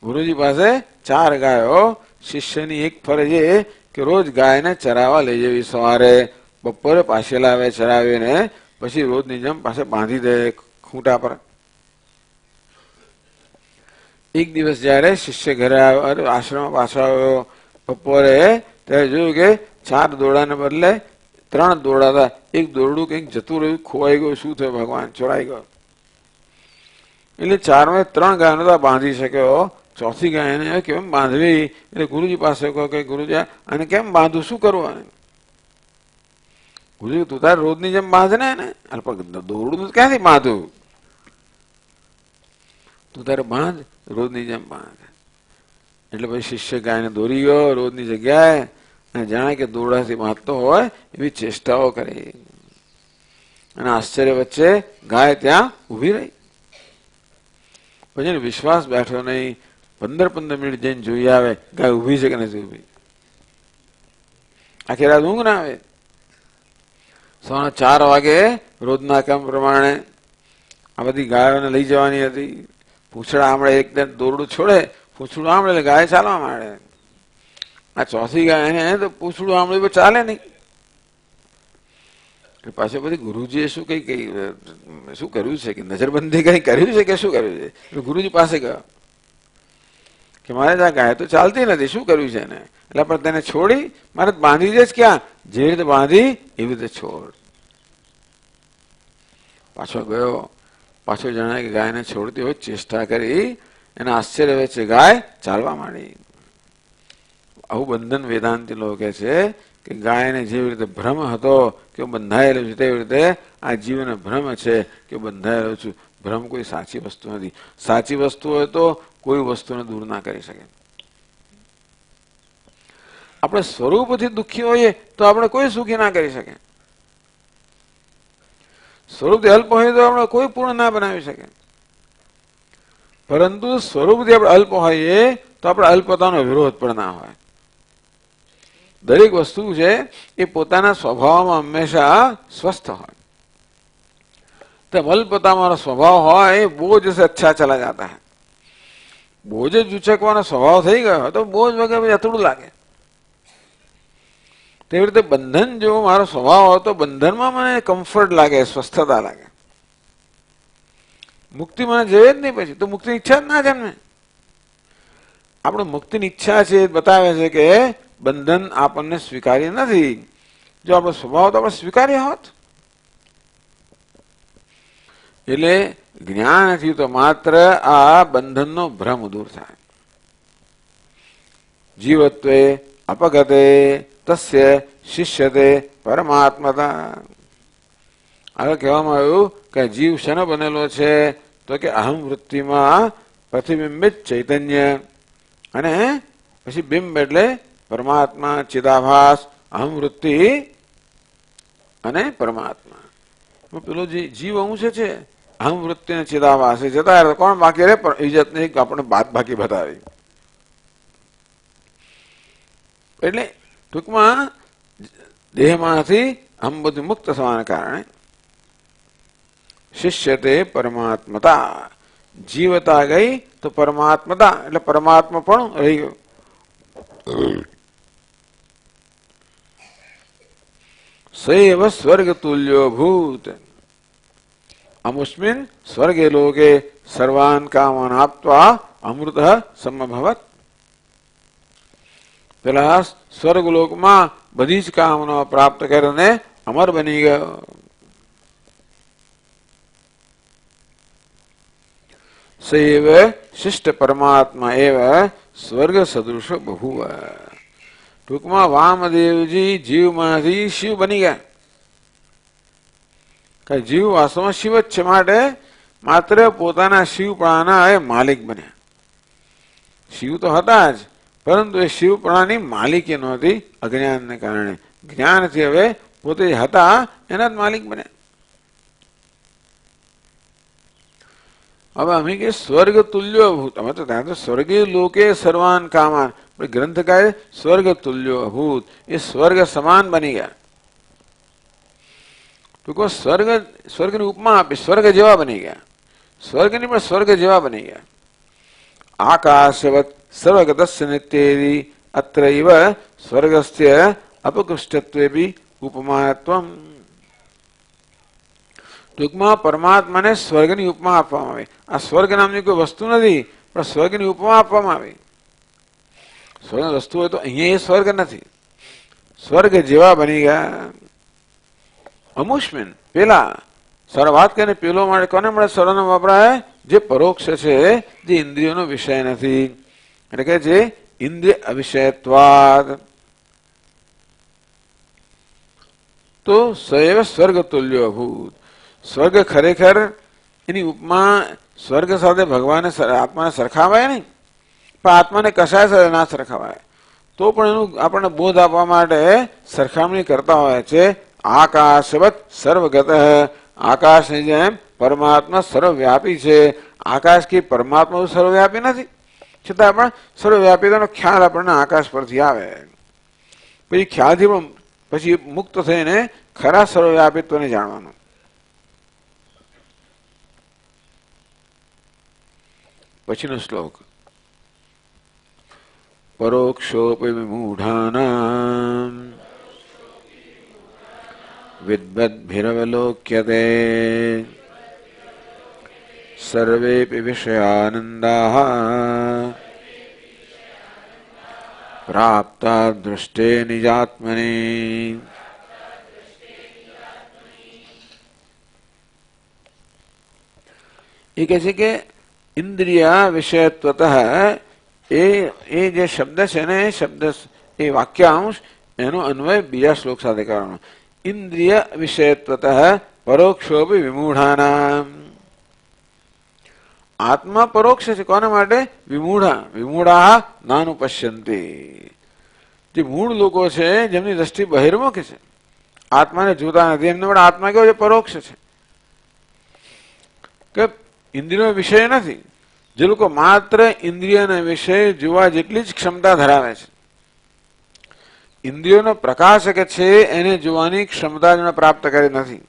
Speaker 1: ગુરુજી પાસે 4 ગાયો, શિષ્યની એક ફરજ એ કે રોજ ગાયને ચરાવવા લઈ જવી. સવારે, બપોરે પાછી લાવે ચરાવીને, પછી રોજની જેમ પાસે બાંધી દે ખૂંટા પર. એક દિવસ જયારે શિષ્ય ઘરે આવ્યો, આશ્રમ પાછો આવ્યો બપોરે, ત્યારે જોયું કે 4 દોરડાને બદલે 3 દોરડા હતા. એક દોરડું કંઈક જતું રહ્યું, ખોવાઈ ગયું. શું થયું ભગવાન? ચોરાઈ ગયો. એટલે 4માં 3 ગાયનો બાંધી શક્યો, ચોથી ગાયને કેમ બાંધવી? એટલે ગુરુજી પાસે કહો કે ગુરુજી આને કેમ બાંધું, શું કરવું? ગુરુજી તું તારે રોજની જેમ બાંધ ને, દોરડું ક્યાંથી બાંધું? તું તારે બાંધ, રોજની જેમ બાંધ. એટલે પછી શિષ્ય ગાયને દોરી ગયો રોજની જગ્યાએ, અને જાણે કે દોરડાથી બાંધતો હોય એવી ચેષ્ટાઓ કરી. અને આશ્ચર્ય વચ્ચે ગાય ત્યાં ઉભી રહી. પછી વિશ્વાસ બેઠો નહીં. 15 મિનિટ જઈને જોઈ આવે ગાય ઉભી છે કે નથી ઉભી. આખી રાત ઊંઘ ના આવે. સવારે 4 વાગે રોજના કામ પ્રમાણે આ બધી ગાયોને લઈ જવાની હતી. પૂંછડા આમળે એક દોરડું છોડે, પૂંછડું આમળે એટલે ગાય ચાલવા માંડે. આ ચોથી ગાય તો પૂંછડું આમળે ચાલે નહીં. પાછળ પછી ગુરુજીએ શું શું કર્યું છે કે નજરબંધી કઈ કર્યું છે કે શું કર્યું છે? ગુરુજી પાસે ગયો કે મારે આ ગાય તો ચાલતી નથી, શું કર્યું છે એને? એટલે પણ તેને છોડી મારે બાંધી દે જ ક્યાં? જે રીતે બાંધી એવી રીતે છોડ. પાછો ગયો, પાછો જણાય કે ગાયને છોડતી હોય ચેષ્ટા કરી, એના આશ્ચર્ય વચ્ચે ગાય ચાલવા માંડી. આવું બંધન વેદાંતિ લોકો કહે છે કે ગાયને જેવી રીતે ભ્રમ હતો કે હું બંધાયેલો છું, તેવી રીતે આ જીવને ભ્રમ છે કે બંધાયેલો છું. ભ્રમ કોઈ સાચી વસ્તુ નથી. સાચી વસ્તુ હોય તો કોઈ વસ્તુને દૂર ના કરી શકે. આપણે સ્વરૂપથી દુઃખી હોઈએ તો આપણે કોઈ સુખી ના કરી શકે. સ્વરૂપથી અલ્પ હોય તો આપણે કોઈ પૂર્ણ ના બનાવી શકે. પરંતુ સ્વરૂપથી આપણે અલ્પ હોઈએ તો આપણે અલ્પતાનો વિરોધ પણ ના હોય. દરેક વસ્તુ છે એ પોતાના સ્વભાવમાં હંમેશા સ્વસ્થ હોય. तो अल्पता हमारा स्वभाव है बोझ से अच्छा चला जाता है. बोझ उचकવાનો સ્વભાવ થઈ ગયો તો બોझ વગર અતડું લાગે. તેવી રીતે બંધન જો મારો સ્વભાવ હોય તો બંધનમાં મને કમ્ફર્ટ લાગે, સ્વસ્થતા લાગે. મુક્તિ મને જોઈએ જ નહીં પછી તો મુક્તિની ઈચ્છા જ ના જન્મે. આપણે મુક્તિની ઈચ્છા છે બતાવે છે કે બંધન આપણને સ્વીકાર્ય નથી. જો આપણો સ્વભાવ તો આપણે સ્વીકાર્ય હોત. એટલે જ્ઞાનથી તો માત્ર આ બંધનનો ભ્રમ દૂર થાય. જીવત્વે અપગતે તસ્ય શિષ્યતે પરમાત્મતા. આગળ કહેવામાં આવ્યું કે જીવ શેનો બનેલો છે તો કે અહમ વૃત્તિમાં પ્રતિબિંબિત ચૈતન્ય, અને પછી બિંબ એટલે પરમાત્મા, ચિદાભાસ, અહમ વૃત્તિ અને પરમાત્મા. પેલો જીવ અંશ છે અહમ વૃત્તિ અને ચિદાભાસ એ જતા રહે, કોણ બાકી રહે? ઇજ્જત નહીં, આપણે બાદ બાકી બતાવી. એટલે ટૂંકમાં દેહમાંથી આમ બધું મુક્ત થવાના કારણે શિષ્ય તે પરમાત્મતા, જીવતા ગઈ તો પરમાત્મતા એટલે પરમાત્મા પણ રહી ગયો. સૈવ સ્વર્ગ તુલ્યો ભૂત અમુસ્મિન સ્વર્ગે લોકે સર્વાન કામાન આપવા અમૃત સમભવત. પેલા સ્વર્ગલોકમાં બધી જ કામનાઓ પ્રાપ્ત કરીને અમર બની ગયો. સૈવ શિષ્ટ પરમાત્મા એવ સ્વર્ગ સદૃશ બહુવ. ટૂંકમાં વામદેવજી જીવમાંથી શિવ બની ગયા. જીવ વાસ્તવમાં શિવ જ છે, માટે માત્ર પોતાના શિવપણાના એ માલિક બન્યા. શિવ તો હતા જ, પરંતુ એ શિવપણાની માલિકી નહોતી અજ્ઞાનને કારણે. જ્ઞાનથી હવે પોતે હતા એના જ માલિક બન્યા. હવે અમે કે સ્વર્ગ તુલ્યો અભૂત, અમે તો ત્યાં તો સ્વર્ગીય લોકે સર્વાન કામાન, ગ્રંથકાર સ્વર્ગ તુલ્યો અભૂત, એ સ્વર્ગ સમાન બની ગયા. ટૂંકો સ્વર્ગની ઉપમા આપી, સ્વર્ગ જેવા બની ગયા. સ્વર્ગની પણ સ્વર્ગ જેવા બની ગયા. આકાશવત સર્વગતસ્ય નિત્યેરી અત્રૈવ સ્વર્ગસ્ય અપકૃષ્ટત્વેપી ઉપમાત્વમ. ટૂંકમાં પરમાત્માને સ્વર્ગની ઉપમા આપવામાં આવે. આ સ્વર્ગ નામની કોઈ વસ્તુ નથી, પણ સ્વર્ગની ઉપમા આપવામાં આવી. સ્વર્ગ વસ્તુ હોય તો અહીંયા એ સ્વર્ગ નથી, સ્વર્ગ જેવા બની ગયા. અમુષ્મિન પેલા સર વાત કરીને પેલો માટે કોને મળે? સર્વનો વપરાય જે પરોક્ષ છે, જે ઇન્દ્રિયોનો વિષય નથી, એટલે કે જે ઇન્દ્રિય અવિષયત્વાદ. તો સૈવ સ્વર્ગ તુલ્યો અભૂત. સ્વર્ગ ખરેખર એની ઉપમા સ્વર્ગ સાથે ભગવાને આત્માને સરખાવાય નહીં, પણ આત્માને કશાય સાથે ના સરખાવાય. તો પણ એનું આપણને બોધ આપવા માટે સરખામણી કરતા હોય છે. આકાશવત સર્વગત, આકાશની જેમ પરમાત્મા સર્વવ્યાપી છે. આકાશ કે પરમાત્મા સર્વવ્યાપી નથી, છતાં પણ સર્વવ્યાપીતાનો ખ્યાલ આપણને આકાશ પરથી આવે. પછી ખ્યાલથી પણ પછી મુક્ત થઈને ખરા સર્વવ્યાપિત્વને જાણવાનું. પછીનો શ્લોક. પરોક્ષોપી વિમૂઢાનામ વિદ્વદ્ભિરવલોક્યતે સર્વેપી વિષયાનંદાઃ પ્રાપ્તા દૃષ્ટે નિજાત્મની. એ કહે છે કે ઇન્દ્રિય વિષયત્વત એ જે શબ્દ છે ને, એ શબ્દ એ વાક્યાંશ એનો અન્વય બીજા શ્લોક સાથે કરવાનો. ઇન્દ્રિય વિષયત્વત પરોક્ષોપી વિમૂઢાનામ. આત્મા પરોક્ષ છે કોના માટે? વિમૂઢા. વિમૂઢા નાનું પશ્યંતી. જે મૂળ લોકો છે જેમની દ્રષ્ટિ બહિર્મુખ છે, આત્માને જોતા નથી, એમને પણ આત્મા કેવો છે? પરોક્ષ છે, કે ઇન્દ્રિયનો વિષય નથી. જે લોકો માત્ર ઇન્દ્રિયના વિષય જોવા જેટલી જ ક્ષમતા ધરાવે છે, ઇન્દ્રિયોનો પ્રકાશક છે, એને જોવાની ક્ષમતા જેને પ્રાપ્ત કરી નથી.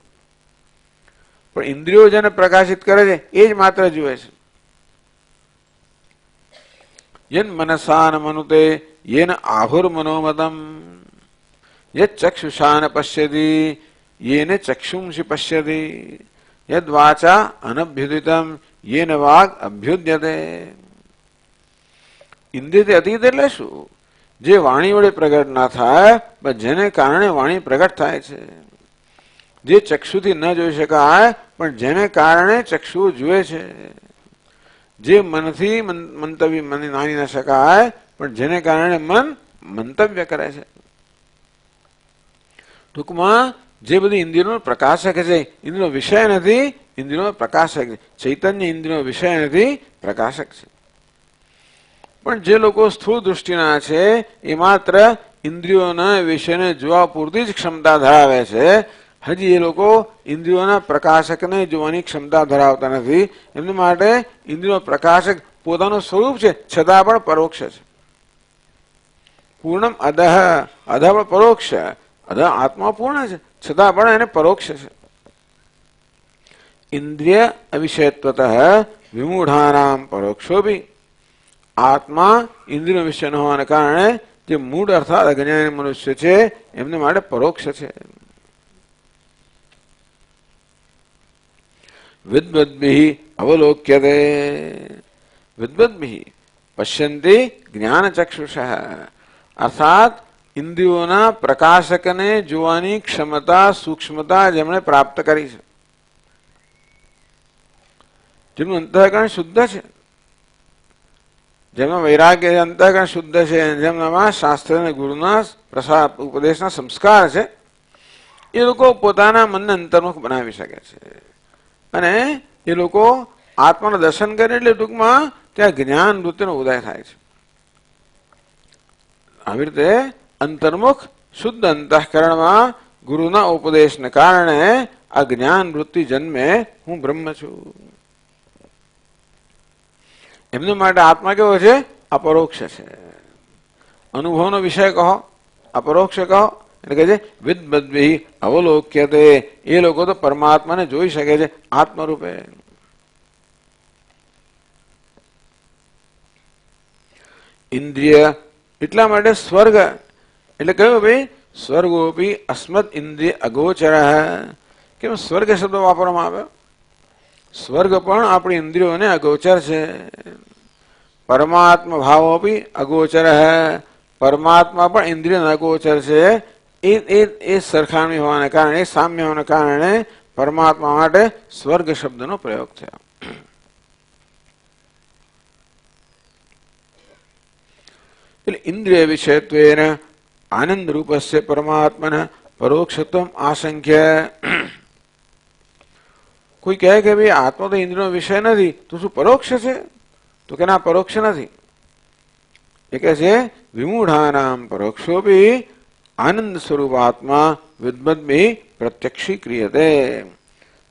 Speaker 1: પણ ઇન્દ્રિયો જેને પ્રકાશિત કરે છે એ જ માત્ર જુએ છે. યન મનસા ન મનુતે યેન આહુર મનોમતમ યદ ચક્ષુષા ન પશ્યતિ યેન ચક્ષુંષી પશ્યતિ યદ વાચા અનભ્યુદિતમ યેન વાગ અભ્યુદ્યતે. ઇન્દ્રિયથી અતીત એટલે શું? જે વાણી વડે પ્રગટ ના થાય, પણ જેને કારણે વાણી પ્રગટ થાય છે. જે ચક્ષુથી ન જોઈ શકાય, પણ જેને કારણે ચક્ષુ જુએ છે. જે મનથી મંતવ્ય માની ન શકાય, પણ જેને કારણે મન મંતવ્ય કરે છે. ટૂંકમાં જે બધી ઇન્દ્રિયોનો પ્રકાશક છે, ઇન્દ્રિયનો વિષય નથી, ઇન્દ્રિયોનો પ્રકાશક છે. ચૈતન્ય ઇન્દ્રિયનો વિષય નથી, પ્રકાશક છે. પણ જે લોકો સ્થૂળ દૃષ્ટિના છે એ માત્ર ઇન્દ્રિયોના વિષયને જોવા પૂરતી જ ક્ષમતા ધરાવે છે. હજી એ લોકો ઇન્દ્રિયોના પ્રકાશકને જોવાની ક્ષમતા ધરાવતા નથી. એમના માટે ઇન્દ્રિયો પ્રકાશક પોતાનું સ્વરૂપ છે, છતાં પણ પરોક્ષ છે. પૂર્ણમ અધઃ, અધઃ પણ પરોક્ષ, અધઃ આત્મા પૂર્ણ છે, છતાં પણ એને પરોક્ષ છે. ઇન્દ્રિય અવિષયત્વતઃ વિમૂઢાનામ પરોક્ષો ભી. આત્મા ઇન્દ્રિય વિષય ન હોવાને કારણે જે મૂળ અર્થાત અજ્ઞાની મનુષ્ય છે એમને માટે પરોક્ષ છે. વિદ્વદ્ભિઃ અવલોક્યતે, વિદ્વદ્ભિઃ પશ્યન્તિ જ્ઞાનચક્ષુષઃ, અર્થાત ઇન્દ્રિયોના પ્રકાશકને જોવાની ક્ષમતા, સૂક્ષ્મતા જેમણે પ્રાપ્ત કરી છે, જેમનું અંતઃકરણ શુદ્ધ છે, જેમના વૈરાગ્ય અંતઃકરણ શુદ્ધ છે, જેમનામાં શાસ્ત્ર અને ગુરુના ઉપદેશના સંસ્કાર છે, એ લોકો પોતાના મનને અંતર્મુખ બનાવી શકે છે. અને એ લોકો આત્માનું દર્શન કરે એટલે ટૂંકમાં ત્યાં જ્ઞાન વૃત્તિનો ઉદય થાય છે. આવી રીતે અંતર્મુખ શુદ્ધ અંતઃકરણમાં ગુરુના ઉપદેશને કારણે આ જ્ઞાન વૃત્તિ જન્મે, હું બ્રહ્મ છું. એમને માટે આત્મા કેવો છે? અપરોક્ષ છે. અનુભવનો વિષય કહો, અપરોક્ષ કહો, એટલે કે છે વિદ્વદ્ભિઃ અવલોક્યતે, એ લોકો તો પરમાત્માને જોઈ શકે છે આત્મરૂપે. ઇન્દ્રિય એટલા માટે સ્વર્ગ એટલે કયું ભાઈ? સ્વર્ગોપી અસ્મદ ઇન્દ્રિય અગોચર. કેમ સ્વર્ગ શબ્દ વાપરવામાં આવ્યો? સ્વર્ગ પણ આપણી ઇન્દ્રિયોને અગોચર છે. પરમાત્મા ભાવોપી અગોચર, પરમાત્મા પણ ઇન્દ્રિય અગોચર છે. એ સરખામણી હોવાને કારણે, એ સામ્ય હોવાને કારણે પરમાત્મા માટે સ્વર્ગ શબ્દનો પ્રયોગ થયો. એટલે ઇન્દ્રિય વિષયત્વેન આનંદ રૂપસ્ય પરમાત્મા પરોક્ષત્વમ આશંક્ય. કોઈ કહે કે ભાઈ આત્મા તો ઇન્દ્રિયનો વિષય નથી, તો શું પરોક્ષ છે? તો કે ના, પરોક્ષ નથી. એ કહે છે વિમૂઢાનામ પરોક્ષોપી આનંદ સ્વરૂપ આત્મા વિદ્વદ્ભિઃ પ્રત્યક્ષી ક્રિયતે.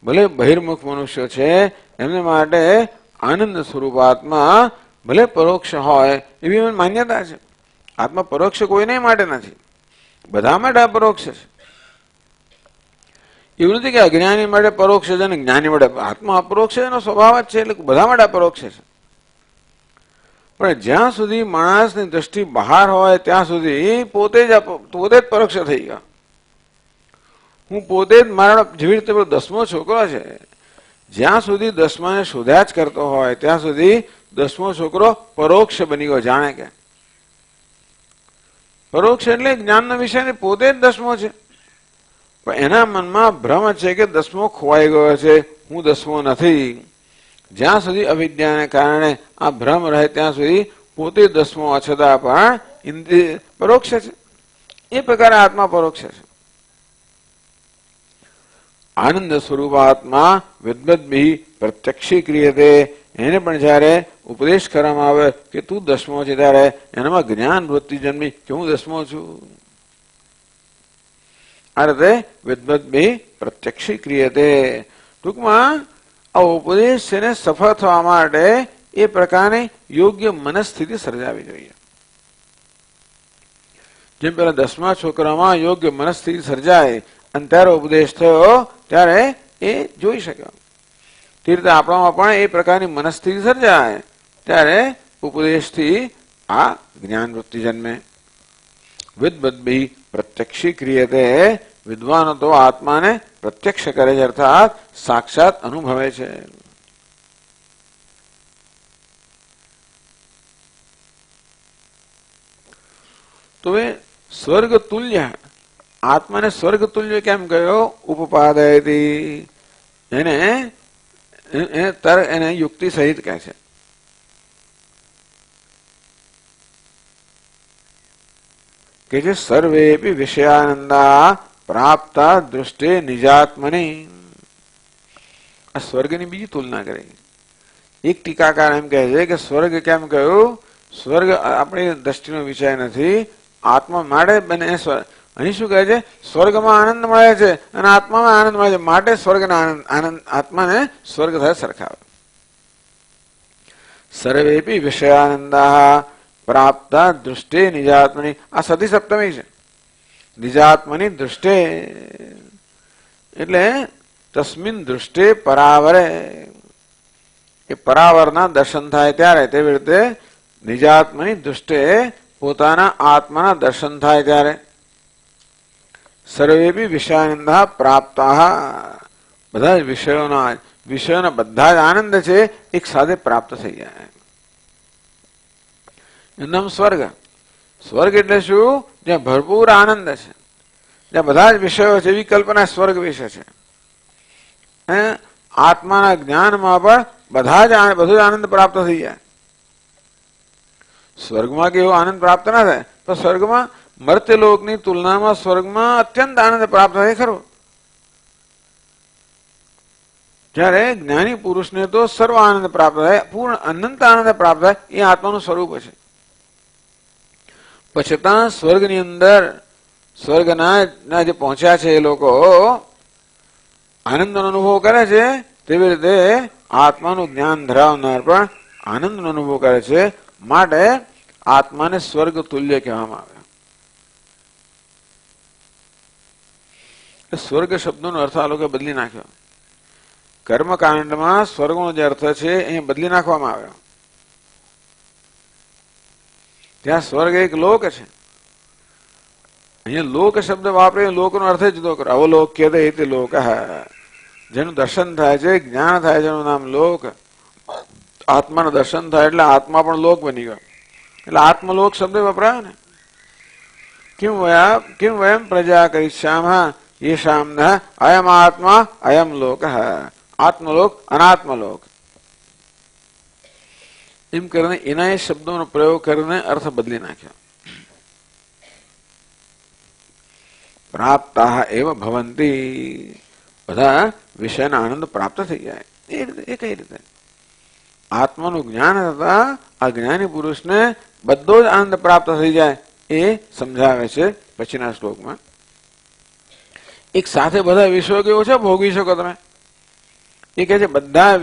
Speaker 1: ભલે બહિર્મુખ મનુષ્ય છે એમને માટે આનંદ સ્વરૂપ આત્મા ભલે પરોક્ષ હોય એવી માન્યતા છે. આત્મા પરોક્ષ કોઈને માટે નથી, બધા માટે અપરોક્ષ છે. એવું નથી કે અજ્ઞાની માટે પરોક્ષ છે અને જ્ઞાની માટે. આત્મા અપરોક્ષ છે, એનો સ્વભાવ જ છે, એટલે બધા માટે અપરોક્ષ છે. પણ જ્યાં સુધી માણસની દ્રષ્ટિ બહાર હોય ત્યાં સુધી પોતે જ પરોક્ષ થઈ ગયા. હું પોતે જ મારા જેવી રીતે 10મો છોકરો છે, જ્યાં સુધી 10માને શોધ્યા જ કરતો હોય ત્યાં સુધી 10મો છોકરો પરોક્ષ બની ગયો. જાણે કે પરોક્ષ એટલે જ્ઞાનનો વિષય પોતે જ 10મો છે, પણ એના મનમાં ભ્રમ છે કે 10મો ખોવાઈ ગયો છે, હું 10મો નથી. જ્યાં સુધી અવિદ્યાને કારણે આ ભ્રમ રહે ત્યાં સુધી પોતે 10મો છતાં પણ ઇન્દ્રિય પરોક્ષ છે. એ પ્રકારે આત્મા પરોક્ષ છે. આનંદ સ્વરૂપ આત્મા વિદ્વદ્ભિઃ પ્રત્યક્ષી ક્રિયતે. એને પણ જયારે ઉપદેશ કરવામાં આવે કે તું 10મો છે ત્યારે એનામાં જ્ઞાન વૃત્તિ જન્મી કે હું 10મો છું. આ રીતે વિદ્વદ્ભિઃ પ્રત્યક્ષી ક્રિયતે. ટૂંકમાં આ ઉપદેશ છે ને સફળ થવા માટે એ પ્રકારની યોગ્ય મનસ્થિતિ સર્જાવી જોઈએ. જેમ પેલા 10મા છોકરામાં યોગ્ય મનસ્થિતિ સર્જાય અને ત્યારે ઉપદેશ થયો ત્યારે એ જોઈ શક્યો. તે રીતે આપણામાં પણ એ પ્રકારની મનસ્થિતિ સર્જાય ત્યારે ઉપદેશથી આ જ્ઞાન વૃત્તિ જન્મે. વિદ્વદ્ભિઃ પ્રત્યક્ષી ક્રિયતે. વિદ્વાનો તો આત્માને પ્રત્યક્ષ કરે છે, અર્થાત સાક્ષાત અનુભવે છે. તો એ સ્વર્ગ તુલ્ય, આત્માને સ્વર્ગ તુલ્ય કેમ કહ્યો? ઉપપાદયતી. એને યુક્તિ સહિત કહે છે. કે જે સર્વેપી વિષયાનંદા પ્રાપ્તા દૃષ્ટિ નિજાત્મની. આ સ્વર્ગની બીજી તુલના કરી. એક ટીકાકાર એમ કહે છે કે સ્વર્ગ કેમ કહ્યું? સ્વર્ગ આપણી દ્રષ્ટિનો વિષય નથી, આત્મા માટે બને. અહીં શું કહે છે? સ્વર્ગમાં આનંદ મળે છે અને આત્મામાં આનંદ મળે છે, માટે સ્વર્ગના આનંદ આત્માને સ્વર્ગ સાથે સરખાવે. સર્વેપી વિષયાનંદા પ્રાપ્તા દૃષ્ટિ નિજાત્મની. આ સતી સપ્તમી છે. નિજાત્મની દૃષ્ટિ એટલે તસ્મિન દૃષ્ટિ પરાવરે, એ પરાવરના દર્શન થાય ત્યારે. તેવી રીતે નિજાત્મની દૃષ્ટિ પોતાના આત્માના દર્શન થાય ત્યારે. સર્વેપી વિષયાનંદા પ્રાપ્તા, બધા જ વિષયોના બધા જ આનંદ છે એક સાથે પ્રાપ્ત થઈ જાય. એનું નામ સ્વર્ગ. સ્વર્ગ એટલે શું? જ્યાં ભરપૂર આનંદ છે, જ્યાં બધા જ વિષયો છે, એવી કલ્પના સ્વર્ગ વિશે છે. આત્માના જ્ઞાનમાં પણ બધો જ આનંદ પ્રાપ્ત થઈ જાય. સ્વર્ગમાં કેવો આનંદ પ્રાપ્ત ના થાય, તો સ્વર્ગમાં મર્ત્યલોકની તુલનામાં સ્વર્ગમાં અત્યંત આનંદ પ્રાપ્ત થાય ખરો. જ્યારે જ્ઞાની પુરુષને તો સર્વ આનંદ પ્રાપ્ત થાય, પૂર્ણ અનંત આનંદ પ્રાપ્ત થાય. એ આત્માનું સ્વરૂપ છે. પછતા સ્વર્ગની અંદર સ્વર્ગના જે પહોંચ્યા છે એ લોકો આનંદનો અનુભવ કરે છે. તેવી રીતે આત્માનું જ્ઞાન ધરાવનાર પણ આનંદનો અનુભવ કરે છે. માટે આત્માને સ્વર્ગ તુલ્ય કહેવામાં આવે. સ્વર્ગ શબ્દનો અર્થ આ લોકો બદલી નાખ્યો. કર્મકાંડમાં સ્વર્ગનો જે અર્થ છે એ બદલી નાખવામાં આવ્યો. ત્યાં સ્વર્ગ એક લોક છે. અહીંયા લોક શબ્દ વાપરે, લોકનો અર્થ જુદો કરો. અવલોક્ય તે લોક, જેનું દર્શન થાય છે, જ્ઞાન થાય છે, એનું નામ લોક. આત્માનું દર્શન થાય એટલે આત્મા પણ લોક બની ગયો. એટલે આત્મલોક શબ્દ વપરાયો ને. કિમ વયમ પ્રજા કરિષ્યામઃ યેષામ અયમ આત્મા અયમ લોક. આત્મલોક અનાત્મલોક એમ કરીને એના એ શબ્દોનો પ્રયોગ કરીને અર્થ બદલી નાખ્યો. પ્રાપ્તા એવ ભવંતી, બધા વિષયના આનંદ પ્રાપ્ત થઈ જાય. એ કઈ રીતે? આત્માનું જ્ઞાન થતા આ જ્ઞાની પુરુષને બધો જ આનંદ પ્રાપ્ત થઈ જાય એ સમજાવે છે પછીના શ્લોકમાં. એક સાથે બધા વિષયો કેવો છે ભોગવી શકો તમે. એ કહે છે બધા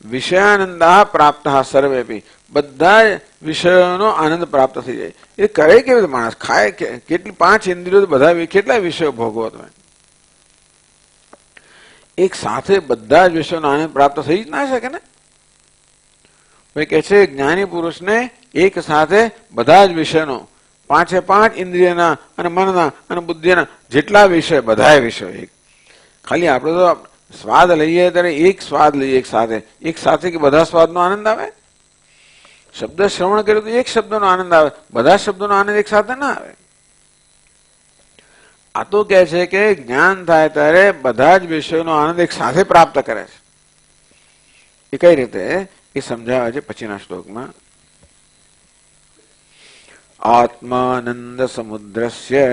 Speaker 1: વિષયાનંદા પ્રાપ્ત સર્વેપી, બધા વિષયોનો આનંદ પ્રાપ્ત થઈ જાય. એ કરે કેવી રીતે માણસ? ખાય કેટલી 5 ઇન્દ્રિયો બધા કેટલા વિષયો ભોગવો તમે? એક સાથે બધા જ વિષયોનો આનંદ પ્રાપ્ત થઈ જ ના શકે ને. કે છે જ્ઞાની પુરુષને એક સાથે બધા જ વિષયનો 5 ઇન્દ્રિયના અને મનના અને બુદ્ધિના જેટલા વિષય, બધા વિષયો એક. ખાલી આપણે તો સ્વાદ લઈએ ત્યારે એક સ્વાદ લઈએ એક સાથે કે બધા સ્વાદનો આનંદ આવે. શબ્દ શ્રવણ કર્યું તો એક શબ્દનો આનંદ આવે, બધા શબ્દોનો આનંદ એક સાથે ના આવે. આ તો કહે છે કે જ્ઞાન થાય ત્યારે બધા જ વિષયોનો આનંદ એક સાથે પ્રાપ્ત કરે છે. એ કઈ રીતે એ સમજાવે છે પછીના શ્લોકમાં. આત્માનંદ સમુદ્રસ્ય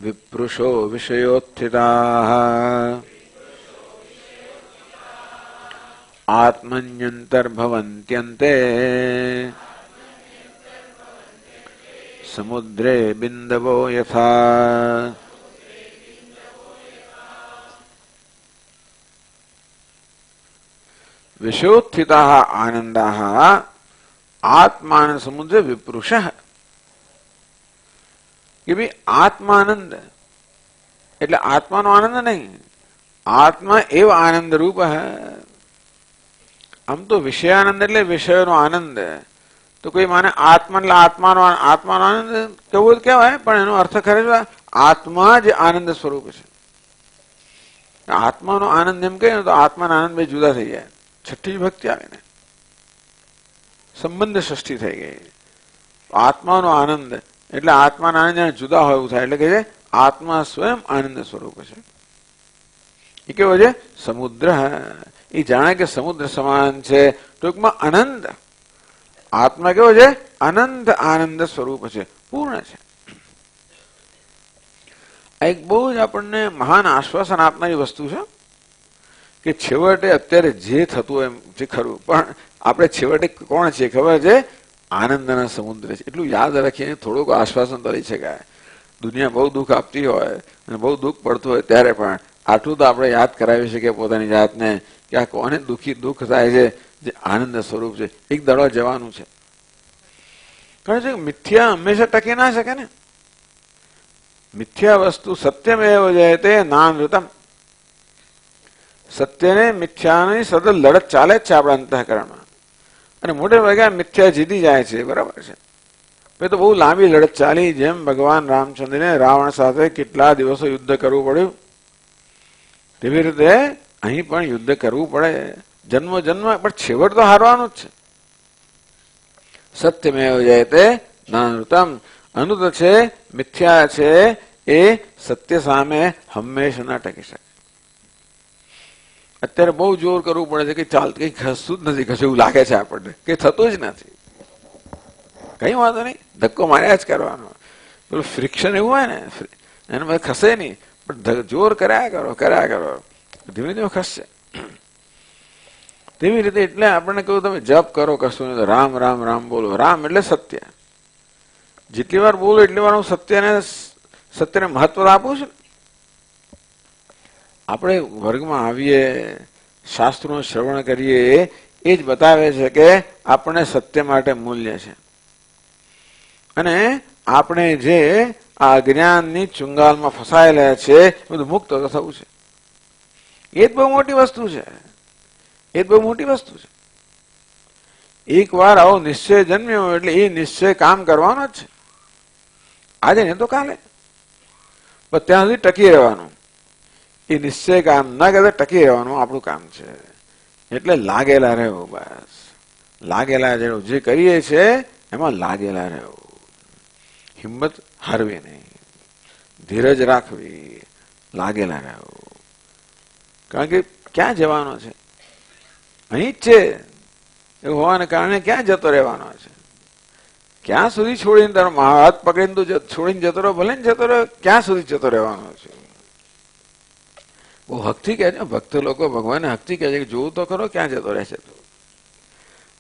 Speaker 1: વિપ્રુષો વિષયોત્થિતાઃ આત્મન્યંતર્ભવન્ત્યન્તે સમુદ્રે બિંદવો યથા. વિષયોત્થિતાઃ આનંદાઃ આત્માનંદ સમુદ્રે વિપૃષઃ. કે ભાઈ આત્માનંદ એટલે આત્માનો આનંદ નહીં, આત્મા એવ આનંદ રૂપ. આમ તો વિષયાનંદ એટલે વિષયોનો આનંદ. તો કોઈ માને આત્મા એટલે આત્માનો આનંદ કેવું કહેવાય, પણ એનો અર્થ ખરેખર આત્મા જ આનંદ સ્વરૂપ છે. આત્માનો આનંદ એમ કહીએ તો આત્માના આનંદ બે જુદા થઈ જાય. છઠ્ઠી વિભક્તિ આવે ને, સંબંધ ષષ્ઠી થઈ ગઈ. આત્માનો આનંદ એટલે આત્માના આનંદ જુદા હોય એવું થાય. એટલે કે આત્મા સ્વયં આનંદ સ્વરૂપ છે. એ કેવો છે? સમુદ્ર. એ જાણે કે સમુદ્ર સમાન છે. ટૂંકમાં આનંદ આત્મા કેવો છે? અનંત આનંદ સ્વરૂપ છે, પૂર્ણ છે. આ એક બહુ જ આપણને મહાન આશ્વાસન આપનારી વસ્તુ છે કે છેવટે અત્યારે જે થતું એમ જે ખરું, પણ આપણે છેવટે કોણ છીએ ખબર છે? આનંદના સમુદ્ર છે. એટલું યાદ રાખીને થોડુંક આશ્વાસન કરી શકાય. દુનિયા બહુ દુઃખ આપતી હોય અને બહુ દુઃખ પડતું હોય ત્યારે પણ આટલું તો આપણે યાદ કરાવી શકીએ પોતાની જાતને કે આ કોને દુઃખ થાય છે, જે આનંદ સ્વરૂપ છે. એક દડો જવાનું છે. કારણ કે મિથ્યા હંમેશા ટકી ના શકે ને. મિથ્યા વસ્તુ સત્યમેવ જયતે નાનૃતમ. સત્યને મિથ્યાની સતત લડત ચાલે જ છે આપણા અંતઃકરણમાં, અને મોટે ભાગે મિથ્યા જીતી જાય છે. બરાબર છે. તો બહુ લાંબી લડત ચાલી. જેમ ભગવાન રામચંદ્રને રાવણ સાથે કેટલા દિવસો યુદ્ધ કરવું પડ્યું, તેવી રીતે અહીં પણ યુદ્ધ કરવું પડે. જન્મ પણ છેવટ તો હારવાનું જ છે. સત્યમેવ જયતે નાનૃતમ. અનુત છે, મિથ્યા છે, એ સત્ય સામે હંમેશા ના ટકી શકે. અત્યારે બહુ જોર કરવું પડે છે કે ચાલ કઈ ખસતું જ નથી, કશું એવું લાગે છે આપણને, કઈ થતું જ નથી. કઈ વાંધો નહીં, ધક્કો માર્યા જ કરવાનો. પેલું ફ્રિક્શન એવું હોય ને, એને બધે ખસે નહીં, પણ જોર કર્યા કરો, ધીમે ધીમે ખસશે. તેવી રીતે એટલે આપણને કહ્યું તમે જપ કરો, કશું નહીં, રામ રામ રામ બોલો. રામ એટલે સત્ય. જેટલી વાર બોલો એટલી વાર હું સત્યને મહત્વ આપું છું. આપણે વર્ગમાં આવીએ, શાસ્ત્રોનું શ્રવણ કરીએ, એ જ બતાવે છે કે આપણે સત્ય માટે મૂલ્ય છે. અને આપણે જે આ અજ્ઞાનની ચુંગાલમાં ફસાયેલા છે એ બધું મુક્ત થવું છે. એ જ બહુ મોટી વસ્તુ છે. એક વાર આવો નિશ્ચય જન્મ્યો એટલે એ નિશ્ચય કામ કરવાનો જ છે. આજે ને તો કાલે, પણ ત્યાં સુધી ટકી રહેવાનું. એ નિશ્ચય કામ ના કરતા ટકી રહેવાનું આપણું કામ છે. એટલે લાગેલા રહેવું, બસ લાગેલા રહેવું. જે કરીએ છે એમાં લાગેલા રહેવું. હિંમત હારવી નહીં, ધીરજ રાખવી, લાગેલા રહેવું. કારણ કે ક્યાં જવાનો છે? અહીં જ છે. એવું હોવાને કારણે ક્યાં જતો રહેવાનો છે? ક્યાં સુધી છોડીને તારો હાથ પકડીને તું છોડીને જતો રહો, ભલે ને જતો રહો, ક્યાં સુધી જતો રહેવાનો છે? બહુ હકથી કહે છે ભક્ત લોકો, ભગવાન હકથી કહે છે કે જોવું તો ખરો ક્યાં જતો રહે છે. તું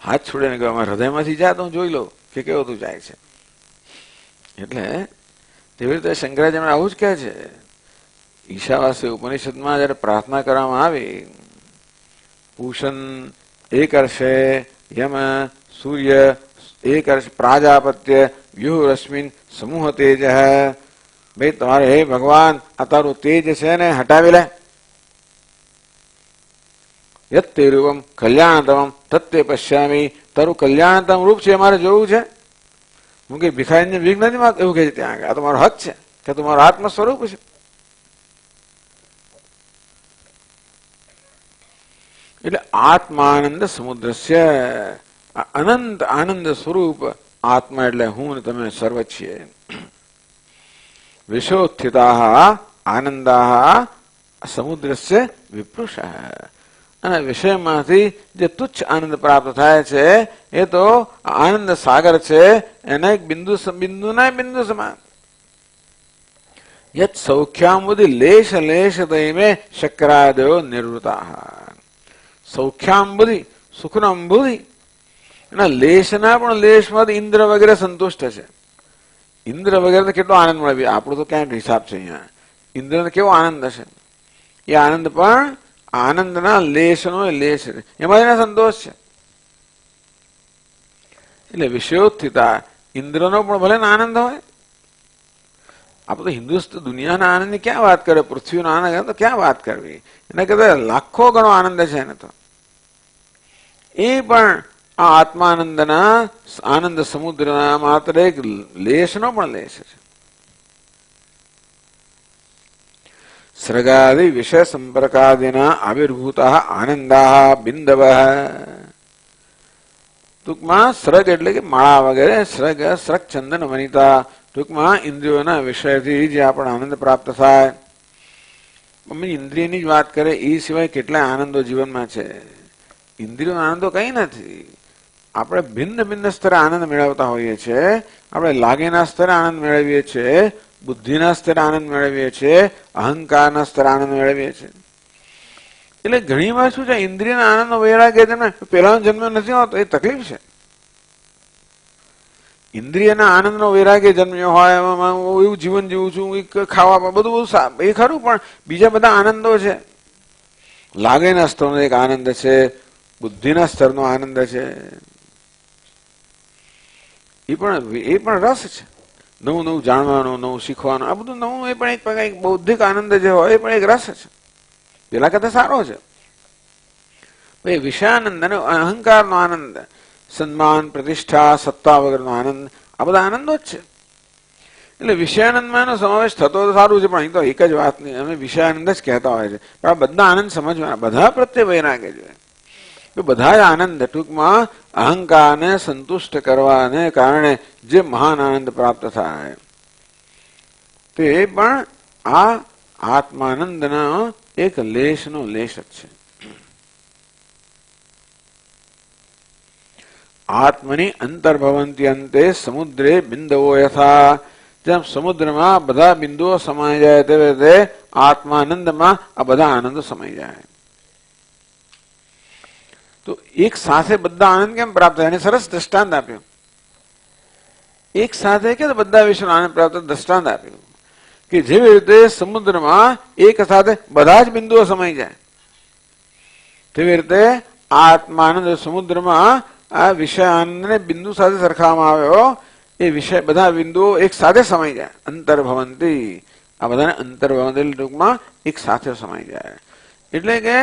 Speaker 1: હાથ છોડીને ગયો, અમારા હૃદયમાંથી જા તો હું જોઈ લઉં કે કેવો તું જાય છે. એટલે તેવી રીતે શંકરાચાર્ય આવું જ કહે છે. ઈશાવાસ્ય ઉપનિષદમાં જયારે પ્રાર્થના કરવામાં આવી, પૂષણ એ કરશે, યમ સૂર્ય એ કરશે, પ્રાજાપત્ય વ્યુહ રશ્મિન સમૂહ તેજ. ભાઈ તમારે હે ભગવાન આ તારું તેજ છે ને હટાવી લે. યત તે રૂપમ કલ્યાણતમ તત્તે પશ્યામી. તારું કલ્યાણતમ રૂપ છે મારે જોવું છે. હું કઈ ભિખારીને વિઘ્ન નથી માંગતો, એવું કહે છે ત્યાં આગળ. આ તો મારો હક છે કે તમારો આત્મ સ્વરૂપ છે. એટલે આત્માનંદ સમુદ્રસ્ય, અનંત આનંદ સ્વરૂપ આત્મા એટલે હું ને તમે સર્વ છીએ. વિષયોત્થિતા આનંદા સમુદ્રસ્ય વિપૃષ. અને વિષયમાંથી જે તુચ્છ આનંદ પ્રાપ્ત થાય છે એ તો આનંદ સાગર છે, એના એક બિંદુ સમાન. યત સૌખ્યાંબુધિ લેશ લેશ દૈમે શક્રાદયો નિવૃત્તા. સૌખ્યાંબુધિ સુખના અંબુધિ, એના લેશના પણ લેશમાંથી ઇન્દ્ર વગેરે સંતુષ્ટ છે. ઇન્દ્ર વગેરે કેટલો આનંદ મળે, આપણો તો ક્યાંક હિસાબ છે. અહીંયા ઇન્દ્રને કેવો આનંદ હશે. એ આનંદ પણ આનંદના લેશનો લેશ છે, એમાં એના સંતોષ છે. એટલે વિષયોત્થિતા ઇન્દ્રનો પણ ભલે આનંદ હોય. આપણે તો હિન્દુસ્તાન દુનિયાના આનંદની ક્યાં વાત કરે, પૃથ્વીનો આનંદ તો ક્યાં વાત કરવી. એના કરતા લાખો ગણો આનંદ છે એને તો. એ પણ આ આત્માનંદના આનંદ સમુદ્રના માત્ર એક લેશનો પણ લેશ છે. સૃગાદિ વિષય સંપર્કાદિના આવિર્ભૂત આનંદા બિંદવ. ટૂંકમાં સૃગ એટલે કે માળા વગેરે, સૃગ ચંદન વનિતા. ટૂંકમાં ઇન્દ્રિયોના વિષયથી જે આપણને આનંદ પ્રાપ્ત થાય. ઇન્દ્રિયની જ વાત કરે, એ સિવાય કેટલા આનંદો જીવનમાં છે. ઇન્દ્રિયોનો આનંદો કઈ નથી. આપણે ભિન્ન ભિન્ન સ્તરે આનંદ મેળવતા હોઈએ છીએ. આપણે લાગીના સ્તરે આનંદ મેળવીએ છીએ, બુદ્ધિના સ્તરે આનંદ મેળવીએ છીએ, અહંકારના સ્તરે આનંદ મેળવીએ છીએ. એટલે ઘણી વાર શું છે, ઇન્દ્રિયના આનંદ વૈરાગ્ય છે ને પેલાનો જન્મ નથી હોતો, એ તકલીફ છે. ઇન્દ્રિયના આનંદનો વૈરાગ્ય જન્મ્યો હોય, એવું જીવન જીવું છું, ખાવા બધું એ ખરું, પણ બીજા બધા આનંદો છે. લાગેના સ્તરનો એક આનંદ છે, બુદ્ધિના સ્તરનો આનંદ છે, એ પણ રસ છે. નવું નવું જાણવાનું, નવું શીખવાનું, આ બધું નવું, એ પણ એક બૌદ્ધિક આનંદ જે હોય એ પણ એક રસ છે. પેલા કરતા સારો છે. વિષયાનંદ અને અહંકારનો આનંદ, સન્માન, પ્રતિષ્ઠા, સત્તા વગરનો આનંદ, આ બધા આનંદો જ છે. એટલે વિષયાનંદમાં એનો સમાવેશ થતો તો સારું છે, પણ અહીં તો એક જ વાત નહીં, અમે વિષયાનંદ જ કહેતા હોય છે. પણ આ બધા આનંદ સમજવાના, બધા પ્રત્યે વૈરાગ્ય જોઈએ. બધા જ આનંદ ટૂંકમાં અહંકારને સંતુષ્ટ કરવાને કારણે જે મહાન આનંદ પ્રાપ્ત થાય તે પણ આ આત્માનંદનો એક લેશનો લેશ જ છે. આત્મની અંતર્ભવંતી અંતે સમુદ્રે બિંદવો યથા, જેમ સમુદ્રમાં બધા બિંદુઓ સમાઈ જાય તે રીતે આત્માનંદમાં આ બધા આનંદો સમાઈ જાય. તો એક સાથે બધા આનંદ કેમ પ્રાપ્ત થાય? એને સરસ દ્રષ્ટાંત આપ્યું. એક સાથે કે બધા વિશ્વનો આનંદ પ્રાપ્ત દ્રષ્ટાંત આપ્યું કે જેવી રીતે સમુદ્રમાં એક સાથે બધા જ બિંદુઓ સમાઈ જાય, તેવી રીતે આત્માનંદ સમુદ્રમાં આ વિષય આનંદને બિંદુ સાથે સરખાવવામાં આવ્યો. એ વિષય બધા બિંદુઓ એક સાથે સમાઈ જાય. અંતર્ભવંતી, આ બધાને અંતર્ભવંતી ટૂંકમાં એક સાથે સમાઈ જાય. એટલે કે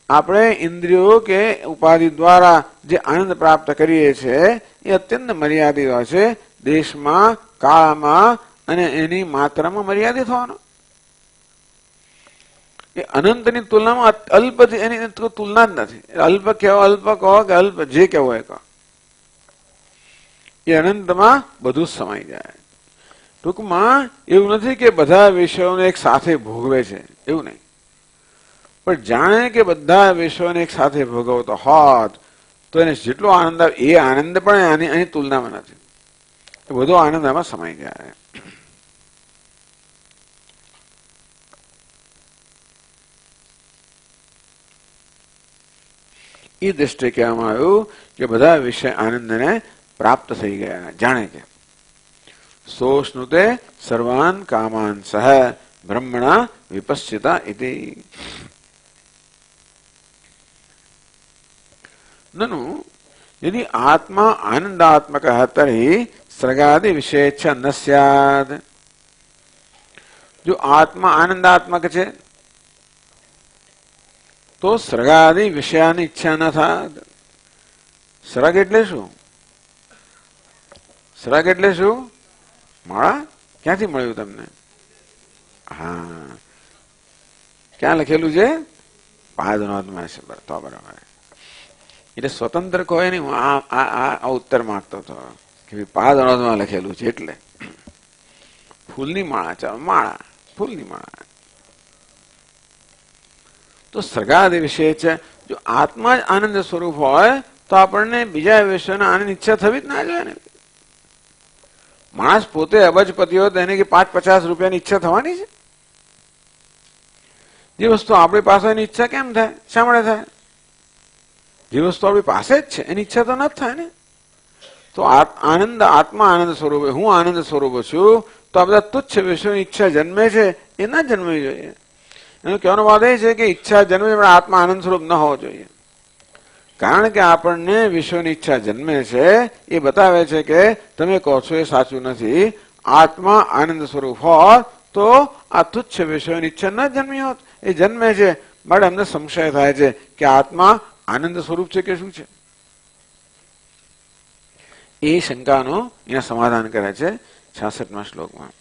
Speaker 1: આપણે ઇન્દ્રિયો કે ઉપાધિ દ્વારા જે આનંદ પ્રાપ્ત કરીએ છીએ એ અત્યંત મર્યાદિત હોય છે. દેશમાં, કાળમાં અને એની માત્રામાં મર્યાદિત હોવાનો. એ અનંતની તુલનામાં અલ્પથી એની તુલના જ નથી. અલ્પ કહેવો, અલ્પ કહો કે અલ્પ જે કહેવો એ કહો, એ અનંતમાં બધું જ સમાઈ જાય. ટૂંકમાં એવું નથી કે બધા વિષયોને એક સાથે ભોગવે છે, એવું નહીં. પણ જાણે કે બધા વિષયોને એક સાથે ભોગવતો હોત તો એને જેટલો આનંદ આવે એ આનંદ પણ એની તુલનામાં નથી. એ બધો આનંદ આમાં સમાઈ જાય. એ દ્રષ્ટિએ કહેવામાં આવ્યું કે બધા વિષય આનંદને પ્રાપ્ત થઈ ગયા. જાણે કે સોષ્ણુતે સર્વાન કામાન સહ બ્રહ્મણા વિપશ્યતા ઇતિ. નनु यदि आत्मा आनंदात्मक तर्हि सृगादि विषयेच्छा न स्यात्. जो आत्मा आनंदात्मक है तो सृगादि विषयानी ઈચ્છા ન થાત. સૃગ એટલે શું? સૃગ એટલે શું? માળા. ક્યાંથી મળ્યું તમને? હા, ક્યાં લખેલું છે? પાદનોદમાં છે. તો બરાબર. એટલે સ્વતંત્ર કહે નહીં. હું આ ઉત્તર માંગતો હતો કે પાદનોદમાં લખેલું છે એટલે ફૂલની માળા. ચાલો, માળા, ફૂલની માળા. તો સર્ગાદિ વિષય છે. જો આત્મા જ આનંદ સ્વરૂપ હોય તો આપણને બીજા વિષયના આનંદ ઈચ્છા થવી જ ના જોઈએ ને. માણસ પોતે અબજપતિ હોય તો એને કે 5-50 રૂપિયાની ઈચ્છા થવાની છે? જે વસ્તુ આપણી પાસે એની ઈચ્છા કેમ થાય? શા માટે થાય? જે વસ્તુ આપણી પાસે જ છે એની ઈચ્છા તો ન જ થાય ને. તો આનંદ, આત્મા આનંદ સ્વરૂપ, હું આનંદ સ્વરૂપ છું, તો આ બધા તુચ્છ વિષયોની ઈચ્છા જન્મે છે એ ના જન્મવી જોઈએ. એનો કહેવાનો વાત એ છે કે ઈચ્છા જન્મે પણ આત્મા આનંદ સ્વરૂપ ન હોવો જોઈએ. કારણ કે આપણને વિશ્વની ઈચ્છા જન્મે છે એ બતાવે છે કે તમે કહો છો એ સાચું નથી. આત્મા આનંદ સ્વરૂપ હોત તો આ તુચ્છ વિષયોની ઈચ્છા ન જન્મી હોત. એ જન્મે છે માટે અમને સંશય થાય છે કે આત્મા આનંદ સ્વરૂપ છે કે શું છે. એ શંકાનું અહીંયા સમાધાન કરે છે 66મા શ્લોકમાં.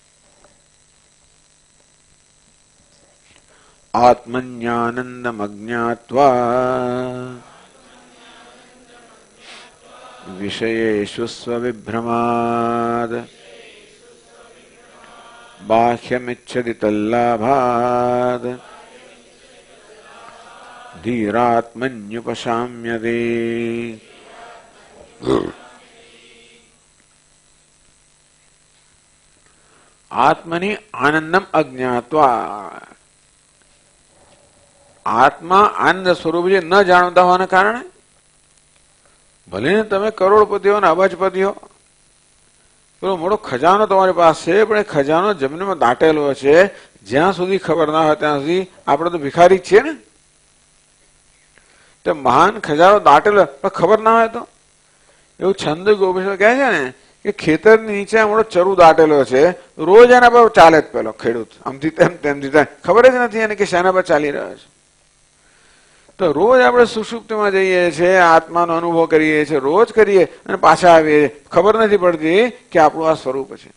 Speaker 1: આત્મન્યાનંદમ અજ્ઞાત્વા વિષયેષુ સ્વવિભ્રમાદ બાહ્યમિચ્છતિ તલ્લાભાદ ધીરાત્મન્યુપશામ્યતે. આત્મની આનંદમ અજ્ઞાત્વા, આત્મા આનંદ સ્વરૂપ છે ન જાણતા હોવાના કારણે, ભલે ને તમે કરોડપતિ હો ને અબજપતિ હો, પેલો મોટો ખજાનો તમારી પાસે છે, પણ એ ખજાનો જમીનમાં દાટેલો છે, જ્યાં સુધી ખબર ના હોય ત્યાં સુધી આપણે તો ભિખારી જ છીએ ને. તો મહાન ખજાનો દાટેલો પણ ખબર ના હોય તો, એવું છંદ ગોપેશ્વર કહે છે ને કે ખેતરની નીચે મોટો ચરુ દાટેલો છે, રોજ એના પર ચાલે જ પેલો ખેડૂત, આમથી તેમ તેમથી તેમ, ખબર જ નથી એને કે શેના પર ચાલી રહ્યો છે. તો રોજ આપણે સુષુપ્તિમાં જઈએ છીએ, આત્માનો અનુભવ કરીએ છીએ, રોજ કરીએ અને પાછા આવીએ, ખબર નથી પડતી કે આપણું આ સ્વરૂપ છે.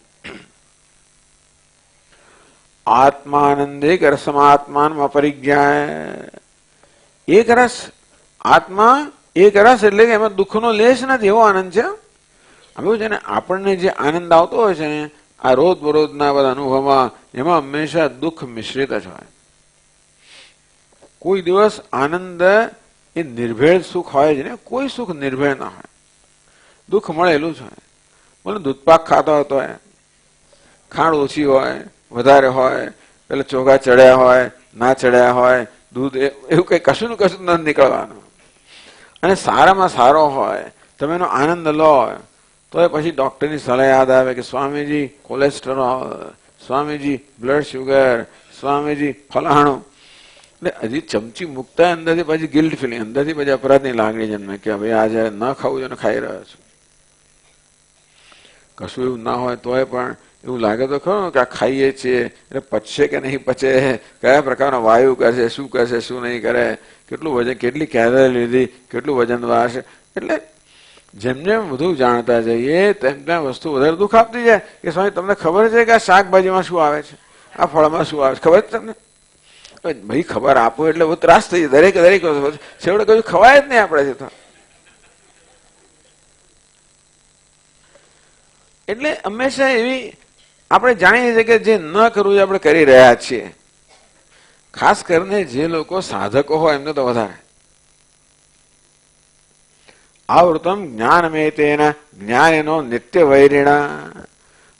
Speaker 1: આત્માનંદે રસમાત્માન અપરિજ્ઞાય, એક રસ, આત્મા એક રસ એટલે કે એમાં દુઃખનો લેશ નથી, એવો આનંદ છે. હવે છે ને આપણને જે આનંદ આવતો હોય છે ને આ રોજ બરોજના બધા અનુભવમાં, એમાં હંમેશા દુઃખ મિશ્રિત જ હોય. કોઈ દિવસ આનંદ એ નિર્ભેળ સુખ હોય છે ને, કોઈ સુખ નિર્ભેળ ના હોય, દુઃખ મળેલું જ હોય. બોલો દૂધપાક ખાતો હતો, ખાંડ ઓછી હોય વધારે હોય, પેલા ચોખા ચડ્યા હોય ના ચડ્યા હોય, દૂધ એવું કઈ કશું ને કશું નથી નીકળવાનું, અને સારામાં સારો હોય, તમે એનો આનંદ લો, તો એ પછી ડોક્ટરની સલાહ યાદ આવે કે Swamiji cholesterol, Swamiji blood sugar, Swamiji ફલાણું. એટલે હજી ચમચી મૂકતા અંદરથી પછી ગિલ્ટ ફિલિંગ, અંદરથી પછી અપરાધની લાગણી જન્મે કે ભાઈ આજે ન ખાવું જોઈએ ખાઈ રહ્યો છું. કશું એવું ના હોય તોય પણ એવું લાગે તો ખરું કે આ ખાઈએ છીએ એટલે પચશે કે નહીં પચે, કયા પ્રકારનો વાયુ કરશે, શું કરશે શું નહીં કરે, કેટલું વજન, કેટલી કેલરી લીધી, કેટલું વજન વાળશે. એટલે જેમ જેમ વધુ જાણતા જઈએ તેમ તેમ વસ્તુ વધારે દુઃખ આપતી જાય કે સ્વામી તમને ખબર છે કે આ શાકભાજીમાં શું આવે છે, આ ફળમાં શું આવે છે, ખબર છે તમને? ભાઈ ખબર આપો એટલે બહુ ત્રાસ થઈ જાય, દરેક દરેક છેવટે કશું ખવાય જ નહીં આપણે તો. એટલે હંમેશા એવી આપણે જાણીએ છીએ કે જે ન કરવું આપણે કરી રહ્યા છીએ. ખાસ કરીને જે લોકો સાધકો હોય એમને તો વધારે. આવૃતમ જ્ઞાન મેતેના, જ્ઞાન એનો નિત્ય વૈરીણા.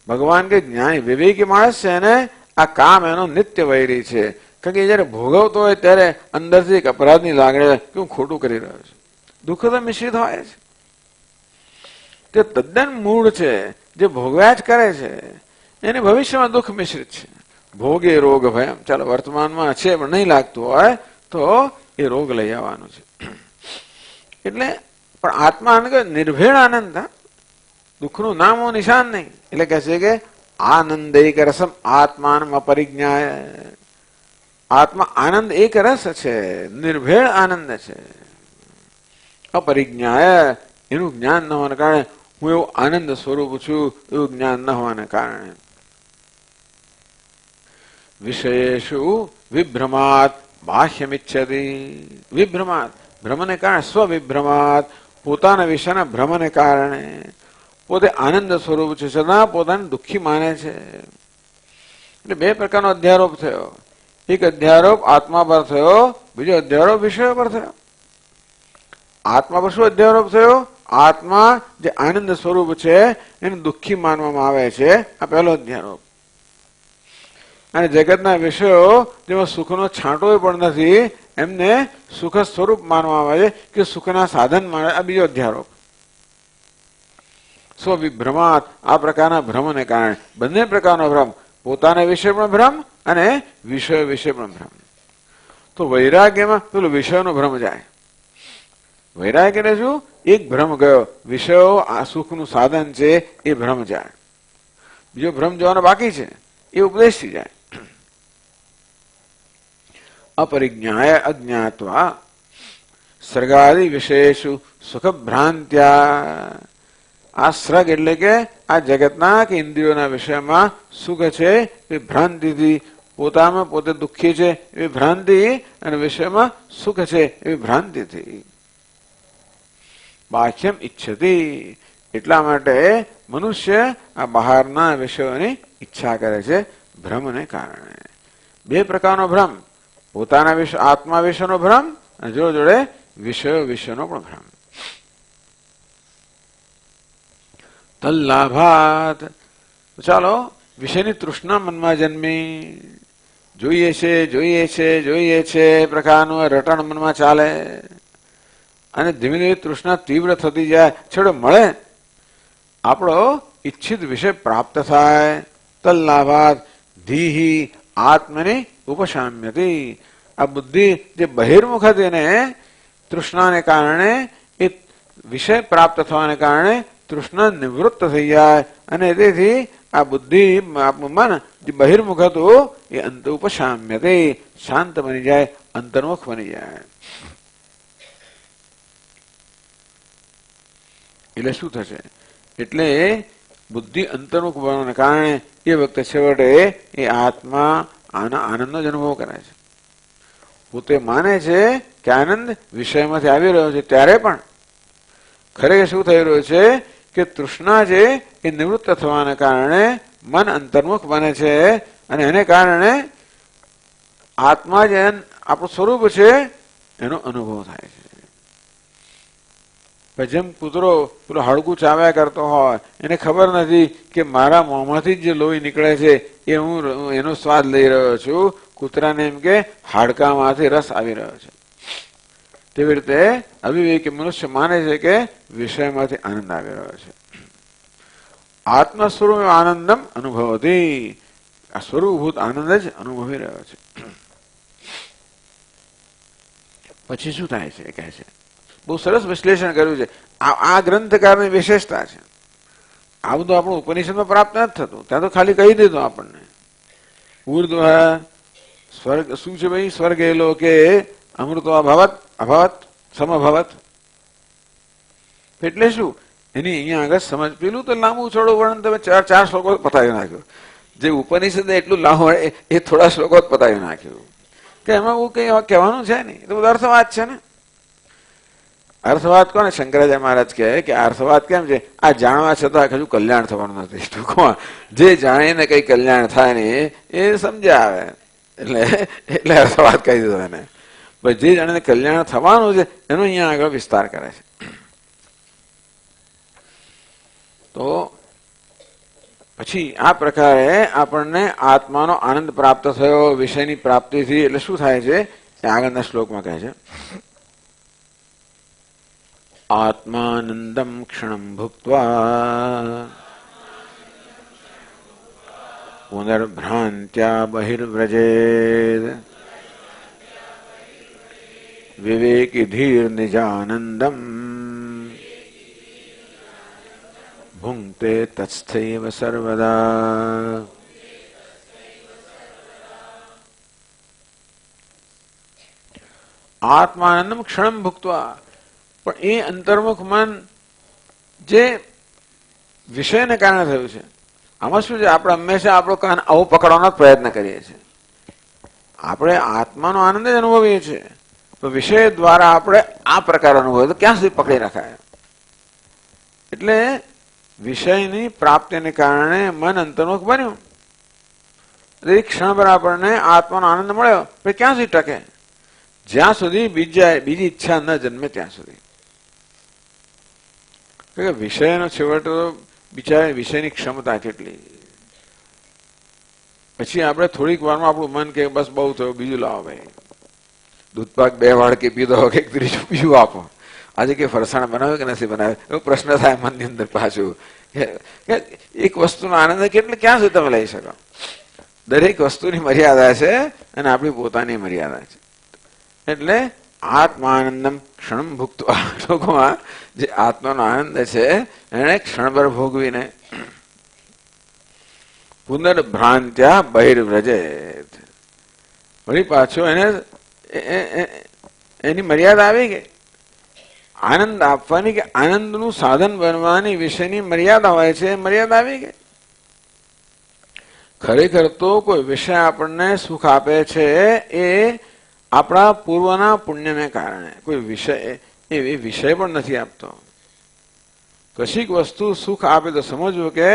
Speaker 1: ભગવાન કે જ્ઞાની વિવેકી માણસ છે ને આ કામ એનો નિત્ય વૈરી છે. કારણ કે જયારે ભોગવતો હોય ત્યારે અંદરથી એક અપરાધની લાગણી કે હું ખોટું કરી રહ્યો છું. દુઃખ તો મિશ્રિત હોય છે, તે તદ્દન મૂળ છે, જે ભોગવ્યા જ કરે છે એને ભવિષ્યમાં દુઃખ મિશ્રિત છે. ભોગે રોગ ભયમ, ચાલો વર્તમાનમાં છે પણ નહીં લાગતું હોય તો એ રોગ લઈ આવવાનો છે. એટલે પણ આત્મા નિર્ભેળ આનંદ, દુઃખનું નામો નિશાન નહીં. એટલે કહે છે કે આનંદ એક રસમ આત્માન અપરિજ્ઞાય, આત્મા આનંદ એક રસ છે, નિર્ભેળ આનંદ છે. અપરિજ્ઞાય એનું જ્ઞાન ન હોવાને કારણે, હું એવું આનંદ સ્વરૂપ છું એવું જ્ઞાન ન હોવાને કારણે. વિષયેષુ વિભ્રમાત બાહ્યમિચ્છતિ, વિભ્રમાત ભ્રમને કારણે, સ્વવિભ્રમાત પોતાના વિષયના ભ્રમને કારણે પોતે આનંદ સ્વરૂપ છે છતાં પોતાને દુઃખી માને છે. એટલે બે પ્રકારનો અધ્યારોપ થયો. એક અધ્યારોપ આત્મા પર થયો, બીજો અધ્યારોપ વિષયો પર થયો. આત્મા પર શું અધ્યારોપ થયો? આત્મા જે આનંદ સ્વરૂપ છે એને દુઃખી માનવામાં આવે છે, આ પહેલો અધ્યારોપ. અને જગતના વિષયો જેમાં સુખનો છાંટો પણ નથી એમને સુખ સ્વરૂપ માનવામાં આવે છે કે સુખના સાધન માને, આ બીજો અધ્યારોપ. સ્વવિભ્રમાત આ પ્રકારના ભ્રમને કારણે, બંને પ્રકારનો ભ્રમ, પોતાના વિશે પણ ભ્રમ અને વિષયો વિશે પણ ભ્રમ. તો વૈરાગ્યમાં પેલો વિષયનો ભ્રમ જાય. વૈરાગ્ય એટલે શું? એક ભ્રમ ગયો, વિષયો આ સુખનું સાધન છે એ ભ્રમ જાય. બીજો ભ્રમ જવાનો બાકી છે એ ઉપદેશથી જાય. અપરિજ્ઞાય અજ્ઞાત્વા સર્ગાદિ વિશેષુ સુખ ભ્રાંત્યા. આ સર્ગ એટલે કે આ જગતના કે ઇન્દ્રિયોના વિષયમાં સુખ છે એ ભ્રાંતિથી, પોતામાં પોતે દુઃખી છે એવી ભ્રાંતિ અને વિષયમાં સુખ છે એવી ભ્રાંતિથી. બાહ્યમ ઈચ્છતી, એટલા માટે મનુષ્ય આ બહારના વિષયોની ઈચ્છા કરે છે ભ્રમને કારણે. બે પ્રકારનો ભ્રમ, પોતાના વિષય આત્મા વિશેનો ભ્રમ અને જોડે જોડે વિષયો વિશેનો પણ ભ્રમ. તલ્લાભાત. ચાલો, વિષયની તૃષ્ણા મનમાં જન્મી, જોઈએ છે જોઈએ છે જોઈએ છે પ્રકારનું રટણ મનમાં ચાલે અને ધીમે ધીમે તૃષ્ણા તીવ્ર થતી જાય, છેડો મળે આપણો ઈચ્છિત વિષય પ્રાપ્ત થાય. તલ્લાભાત ધીહી આત્મની ઉપશામ્યતી. આ બુદ્ધિ જે બહિર્મુખ હતી એને તૃષ્ણાને કારણે, એ વિષય પ્રાપ્ત થવાને કારણે તૃષ્ણા નિવૃત્ત થઈ જાય અને તેથી આ બુદ્ધિ મન જે બહિર્મુખ હતું એ અંત ઉપશામ્યતી, શાંત બની જાય, અંતર્મુખ બની જાય. એટલે શું થશે? એટલે બુદ્ધિ અંતર્મુખ બનવાને કારણે એ વખતે છેવટે એ આત્મા આનંદનો જ અનુભવ કરે છે. પોતે માને છે કે આનંદ વિષયમાંથી આવી રહ્યો છે, ત્યારે પણ ખરેખર શું થઈ રહ્યું છે કે તૃષ્ણા છે એ નિવૃત્ત થવાને કારણે મન અંતર્મુખ બને છે અને એને કારણે આત્મા જે આપણું સ્વરૂપ છે એનો અનુભવ થાય છે. જેમ કૂતરો પેલું હાડકું ચાવ્યા કરતો હોય, એને ખબર નથી કે મારા મોંમાંથી જે લોહી નીકળે છે એ હું એનો સ્વાદ લઈ રહ્યો છું. કૂતરાને એમ કે હાડકામાંથી રસ આવી રહ્યો છે. તેવી રીતે અવિવેકી મનુષ્ય માને છે કે વિષયમાંથી આનંદ આવી રહ્યો છે. આત્મ સ્વરૂપ આનંદમ અનુભવતી, આ સ્વરૂપભૂત આનંદ જ અનુભવી રહ્યો છે. પછી શું થાય છે? કહે છે, બહુ સરસ વિશ્લેષણ કર્યું છે. આ ગ્રંથકારની વિશેષતા છે. આ બધું આપણું ઉપનિષદમાં પ્રાપ્ત નથી થતું, ત્યાં તો ખાલી કહી દીધું આપણને. ઉર્ધ્વ સ્વર્ગ શું છે ભાઈ? સ્વર્ગે લોકે અમૃતો અભવત અભવત સમભવત. એટલે શું? એની અહીંયા આગળ સમજ. પેલું તો લાંબુ છોડું વર્ણન તમે ચાર શ્લોકો પતાવી નાખ્યું. જે ઉપનિષદ એટલું લાંબુ એ થોડા શ્લોકો જ પતાવી નાખ્યું કે એમાં બહુ કઈ કહેવાનું છે નહીં. એ તો બધો અર્થવાદ છે ને. અર્થવાદ કોને શંકરાચાર્ય મહારાજ કહે કે અર્થવાદ કેમ છે? આ જાણવા છતાં હજુ કલ્યાણ થવાનું નથી. ટૂંકમાં જે જાણીને કઈ કલ્યાણ થાય ને એ સમજ્યા આવે એટલે અર્થવાદ કહી દીધો એને. જે જાણીને કલ્યાણ થવાનું છે એનો અહીંયા આગળ વિસ્તાર કરે છે. તો પછી આ પ્રકારે આપણને આત્માનો આનંદ પ્રાપ્ત થયો વિષયની પ્રાપ્તિથી. એટલે શું થાય છે એ આગળના શ્લોકમાં કહે છે, આત્માનંદમ ક્ષણમ ભુક્ત્વા પુનર્ભ્રાંત્યા બહિર્વ્રજેદ વિવેકી ધીર નિજાનંદમ ભુંક્તે તત્સ્થૈવ સર્વદા. આત્માનંદમ ક્ષણમ ભુક્ત્વા, પણ એ અંતર્મુખ મન જે વિષયને કારણે થયું છે. આમાં શું છે? આપણે હંમેશા આપણો કાન આવું પકડવાનો પ્રયત્ન કરીએ છીએ. આપણે આત્માનો આનંદ જ અનુભવીએ છીએ, તો વિષય દ્વારા આપણે આ પ્રકાર અનુભવ તો ક્યાં સુધી પકડી રખાય? એટલે વિષયની પ્રાપ્તિને કારણે મન અંતર્મુખ બન્યું. એક ક્ષણભર આપણને આત્માનો આનંદ મળ્યો, પણ ક્યાં સુધી ટકે? જ્યાં સુધી બીજી ઈચ્છા ન જન્મે ત્યાં સુધી. વિષયનો છેવટો બિચારા વિષયની ક્ષમતા કેટલી. પછી આપણે થોડીક વારમાં આપણું મન કે બસ બહુ થયું, બીજું લાવો ભાઈ. દૂધપાક 2 વાડકે પીધો કે ત્રીજું બીજું આપો. આજે કે ફરસાણ બનાવ્યો કે નથી બનાવ્યો એવો પ્રશ્ન થાય મનની અંદર પાછું. એક વસ્તુનો આનંદ કેટલે ક્યાં સુધી તમે લઈ શકો? દરેક વસ્તુની મર્યાદા છે અને આપણી પોતાની મર્યાદા છે. એટલે આત્માનંદમ ક્ષણમ ભુક્ત્વા, લોકોમાં જે આત્માનો આનંદ છે એને ક્ષણભર ભોગવીને પુનર્ભ્રાંત્યા બહિર્વ્રજેત, વળી પાછો એને એની મર્યાદા આવી ગઈ. આનંદ આપવાની કે આનંદનું સાધન બનવાની વિષયની મર્યાદા હોય છે, મર્યાદા આવી ગઈ. ખરેખર તો કોઈ વિષય આપણને સુખ આપે છે એ આપણા પૂર્વના પુણ્યને કારણે. કોઈ વિષય એ વિષય પણ નથી આપતો. કશીક વસ્તુ સુખ આપે તો સમજવું કે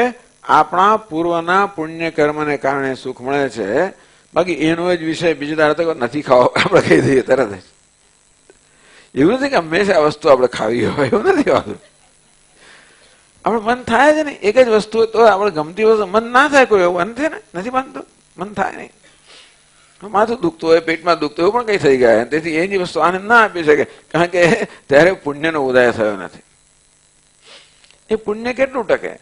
Speaker 1: આપણા પૂર્વના પુણ્ય કર્મને કારણે સુખ મળે છે. બાકી એનો જ વિષય બીજી દાડે તો નથી ખાવો આપણે કહી દઈએ તરત જ. એવું નથી કે હંમેશા વસ્તુ આપણે ખાવી હોય, એવું નથી હોતું. આપણે મન થાય છે ને એક જ વસ્તુ તો આપણે ગમતી વસ્તુ મન ના થાય કોઈ એવું નથી ને, નથી બનતું, મન થાય નહીં. માથું દુખતું હોય, પેટમાં દુખતું હોય, પણ કઈ થઈ ગયા. તેથી એની વસ્તુ આનંદ ના આપી શકે, કારણ કે ત્યારે પુણ્યનો ઉદય થયો નથી. એ પુણ્ય કેટલું ટકે?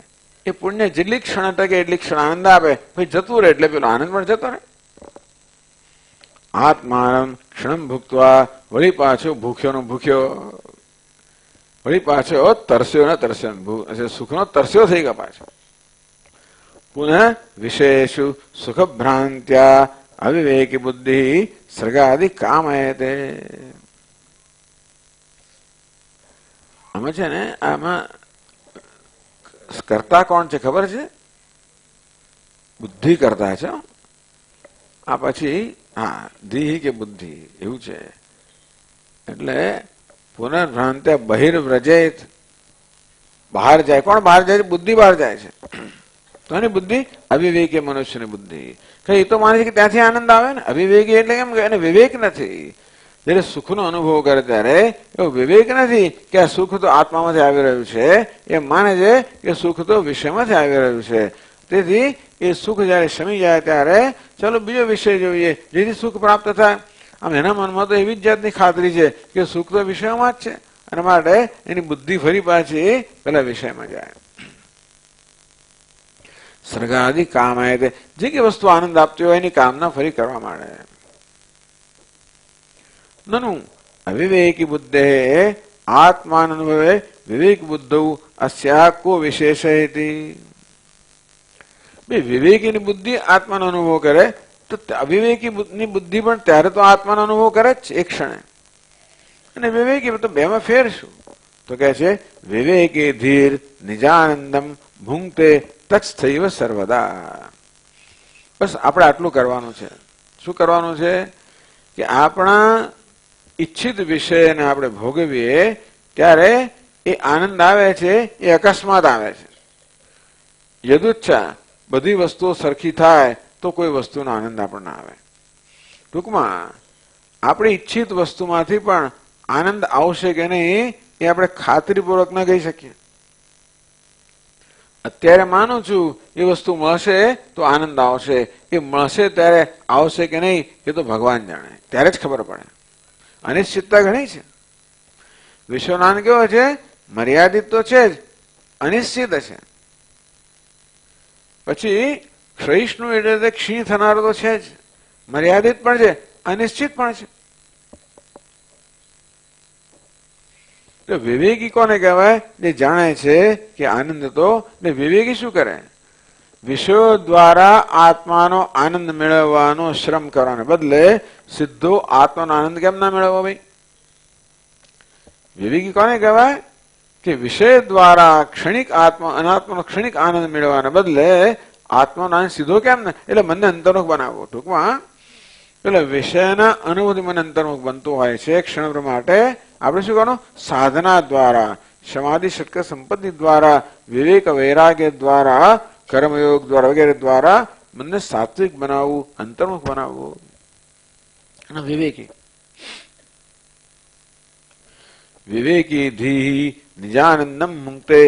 Speaker 1: એ પુણ્ય જેટલી ક્ષણ ટકે એટલી ક્ષણ આનંદ આપે, પછી જતું રહે એટલે પેલો આનંદ પણ જતો રહે. આત્માનમ ક્ષણમ ભૂક્તવા, વળી પાછો ભૂખ્યો નો ભૂખ્યો, વળી પાછો તરસ્યો ને તરસ્યો, સુખનો તરસ્યો થઈ ગયા પાછો. પુનઃ વિશેષુ સુખ ભ્રાંત્યા અવિવેકી બુદ્ધિ સર્ગાદિ કામયતે. આમાં છે ને, આમાં કરતા કોણ છે ખબર છે? બુદ્ધિ કરતા છે. આ પછી હા ધી કે બુદ્ધિ એવું છે. એટલે પુનર્ભ્રાંત્ય બહિર્વ્રજેત, બહાર જાય. કોણ બહાર જાય? બુદ્ધિ બહાર જાય છે. તો એની બુદ્ધિ અવિવેકી મનુષ્યની બુદ્ધિ. કઈ એ તો માને છે કે ત્યાંથી આનંદ આવે ને. અવિવેકી એટલે કેમ કે એને વિવેક નથી. જયારે સુખનો અનુભવ કરે ત્યારે એવો વિવેક નથી કે આ સુખ તો આત્મામાંથી આવી રહ્યું છે. એ માને છે કે સુખ તો વિષયમાંથી આવી રહ્યું છે. તેથી એ સુખ જયારે શમી જાય ત્યારે ચાલો બીજો વિષય જોઈએ જેથી સુખ પ્રાપ્ત થાય. આમ એના મનમાં તો એવી જ જાતની ખાતરી છે કે સુખ તો વિષયમાં જ છે, અને માટે એની બુદ્ધિ ફરી પાછી પેલા વિષયમાં જાય. સર્ગાદિ કામાય, જે કે વસ્તુ આનંદ આપતી હોય એની કામના ફરી કરવા માંડે. નનુ અવિવેકી બુદ્ધે આત્માન અનુભવે વિવેક બુદ્ધૌ અસ્યા કો વિશેષ. વિવેકીની બુદ્ધિ આત્માનો અનુભવ કરે તો અવિવેકી ની બુદ્ધિ પણ ત્યારે તો આત્માનો અનુભવ કરે જ એક ક્ષણે. અને વિવેકી તો બેમાં ફેર શું? તો કે છે વિવેકી ધીર નિજાનંદમ ભૂંગતે તત્સ્થૈવ સર્વદા. બસ આપણે આટલું કરવાનું છે. શું કરવાનું છે? કે આપણા ઈચ્છિત વિષયને આપણે ભોગવીએ ત્યારે એ આનંદ આવે છે એ અકસ્માત આવે છે. યદુચ્છા બધી વસ્તુઓ સરખી થાય તો કોઈ વસ્તુનો આનંદ આપણને આવે. ટૂંકમાં આપણે ઈચ્છિત વસ્તુમાંથી પણ આનંદ આવશે કે નહીં એ આપણે ખાતરીપૂર્વક ન કહી શકીએ. અત્યારે માનું છું એ વસ્તુ મળશે તો આનંદ આવશે, એ મળશે ત્યારે આવશે કે નહીં એ તો ભગવાન જાણે, ત્યારે જ ખબર પડે. અનિશ્ચિતતા ઘણી છે. વિશ્વનો આનંદ કેવો છે? મર્યાદિત તો છે જ, અનિશ્ચિત છે. પછી ક્ષયિષ્ણુ એટલે ક્ષીણ થનારો તો છે જ, મર્યાદિત પણ છે, અનિશ્ચિત પણ છે. તો વિવેકી કોને કહેવાય? જે જાણે છે કે આનંદ તો. ને વિવેકી શું કરે? વિષયો દ્વારા આત્માનો આનંદ મેળવવાનો શ્રમ કરવાને બદલે સીધો આત્માનો આનંદ કેમ ના મેળવવો? ભાઈ વિવેકી કોને કહેવાય? કે વિષય દ્વારા ક્ષણિક અનાત્માનો ક્ષણિક આનંદ મેળવવાને બદલે આત્માનો આનંદ સીધો કેમ ને? એટલે મનને અંતર્મુખ બનાવવો. ટૂંકમાં એટલે વિષયના અનુભૂતિ મને અંતર્મુખ બનતું હોય છે ક્ષણભર માટે. આપણે શું કરવાનું? સાધના દ્વારા, સમાધિ ષટક સંપત્તિ દ્વારા, વિવેક વૈરાગ્ય દ્વારા, કર્મયોગ દ્વારા વગેરે દ્વારા મનને સાત્વિક બનાવવું, અંતર્મુખ બનાવવું. અને વિવેકી ધી નિજાનંદમ મુક્તે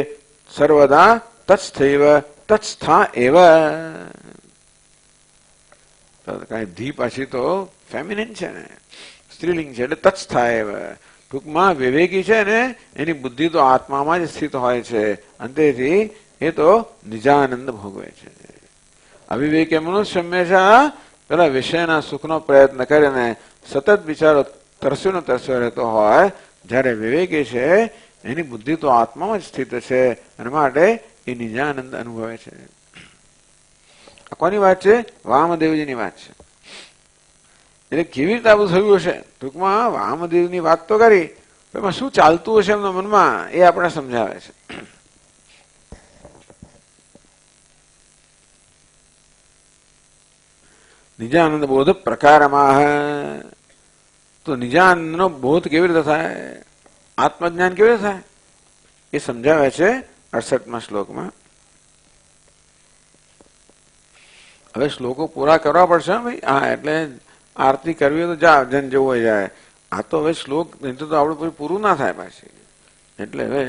Speaker 1: સર્વદા તત્સ્થૈવ તત્સ્થા એવ. કઈ ધી પાછી તો ફેમિનિન છે ને, સ્ત્રીલિંગ છે એટલે તત્સ્થા એવ. ટૂંકમાં વિવેકી છે ને એની બુદ્ધિ તો આત્મામાં જ સ્થિત હોય છે, અંતેથી એ તો નિજાનંદ ભોગવે છે. અવિવેકી મનુષ્ય હંમેશા પેલા વિષયના સુખનો પ્રયત્ન કરીને સતત બિચારો તરસ્યો રહેતો હોય, જયારે વિવેકી છે એની બુદ્ધિ તો આત્મામાં જ સ્થિત છે, અને માટે એ નિજાનંદ અનુભવે છે. કોની વાત છે? વામદેવજીની વાત છે. એટલે કેવી રીતે આ બધું થયું હશે? ટૂંકમાં વામદેવની વાત તો કરી, એમાં શું ચાલતું હશે એમના મનમાં એ આપણે સમજાવે છે. નિજાનંદ બોધ પ્રકારમાં. તો નિજાનંદ નો બોધ કેવી રીતે થાય, આત્મજ્ઞાન કેવી રીતે થાય એ સમજાવે છે 68મા શ્લોકમાં. હવે શ્લોકો પૂરા કરવા પડશે ભાઈ. હા, એટલે આરતી કરવી હોય તો જા, જન જવું હોય જાય. આ તો હવે શ્લોક નહીં તો આપણું પૂરું ના થાય પાછી. એટલે હવે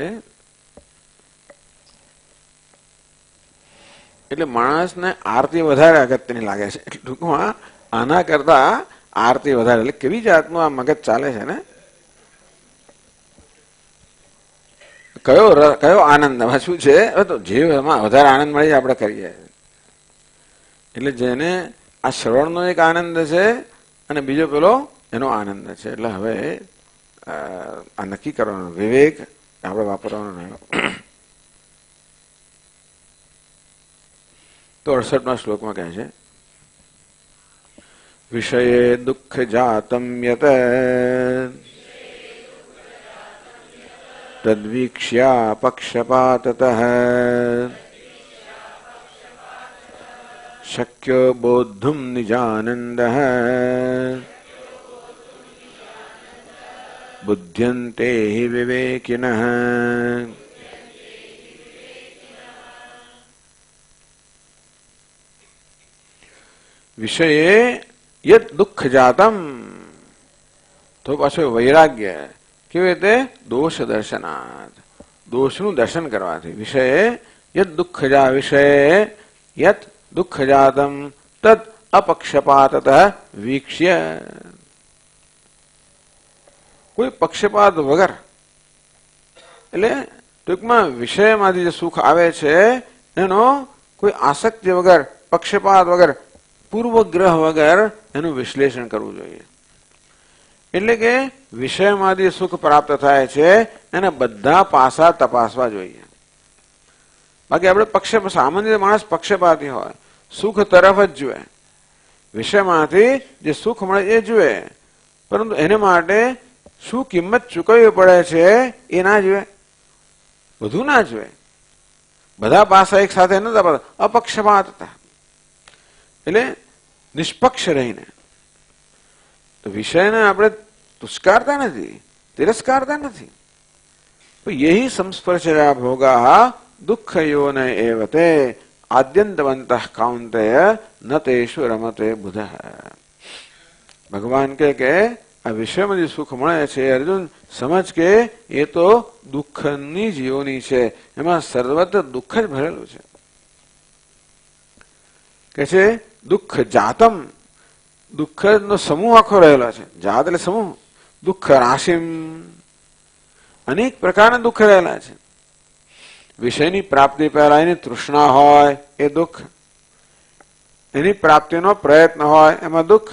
Speaker 1: એટલે માણસને આરતી વધારે અગત્યની લાગે છે. એટલે ટૂંકમાં આના કરતા આરતી વધારે. એટલે કેવી જાતનું આ મગજ ચાલે છે ને. કયો આનંદ શું છે? તો જે એમાં વધારે આનંદ મળી આપણે કરીએ. એટલે જેને આ શ્રવણનો એક આનંદ છે અને બીજો પેલો એનો આનંદ છે. એટલે હવે આ નક્કી કરવાનો વિવેક આપણે વાપરવાનો નહીં. તો 68મા શ્લોકમાં કહે છે વિષયે દુઃખ જાતમ યત તદ્વીક્ષ્યા પક્ષપાતતઃ શક્ય બોદ્ધુમ નિજાનંદઃ બુધ્યન્તે હિ વિવેકિનઃ. વિષયે યદ દુઃખ જાતમ, તો પાછું વૈરાગ્ય કેવી રીતે? દોષ દર્શનાથ, દોષનું દર્શન કરવાથી. વિષયે યદ દુઃખ જા, વિષયે યત દુઃખ જાતમ તદ અપક્ષપાતતઃ વીક્ષ્ય. કોઈ પક્ષપાત વગર, એટલે ટૂંકમાં વિષયમાંથી જે સુખ આવે છે એનો કોઈ આસક્તિ વગર, પક્ષપાત વગર, પૂર્વગ્રહ વગર એનું વિશ્લેષણ કરવું જોઈએ. એટલે કે વિષયમાંથી સુખ પ્રાપ્ત થાય છે એના બધા પાસા તપાસવા જોઈએ. બાકી આપણે સામાન્ય માણસ પક્ષપાતી હોય, સુખ તરફ જ જુએ, વિષયમાંથી જે સુખ મળે એ જુએ, પરંતુ એને માટે શું કિંમત ચૂકવવી પડે છે એ ના જુએ, બધું ના જુએ, બધા પાસા એક સાથે ન તપાસ. અપક્ષપાતતા એટલે નિષ્પક્ષ રહીને. તો વિષયને આપણે તુષ્કારતા નથી, તિરસ્કારતા નથી. યહી સંસ્પર્શયા ભોગા દુઃખયોન એવ તે આદ્યંતવંતઃ કૌંતેય ન તેષુ રમતે બુધ. ભગવાન કે આ વિષયમાં જે સુખ મળે છે અર્જુન સમજ કે એ તો દુઃખની જીવોની છે, એમાં સર્વત્ર દુઃખ જ ભરેલું છે. કે છે દુઃખ જાતમ, દુઃખ નો સમૂહ આખો રહેલો છે. જાત એટલે સમૂહ. દુઃખ રાશિમ, અનેક પ્રકારના દુઃખ રહેલા છે. વિષયની પ્રાપ્તિ પહેલા એની તૃષ્ણા હોય એ દુઃખ, એની પ્રાપ્તિનો પ્રયત્ન હોય એમાં દુઃખ,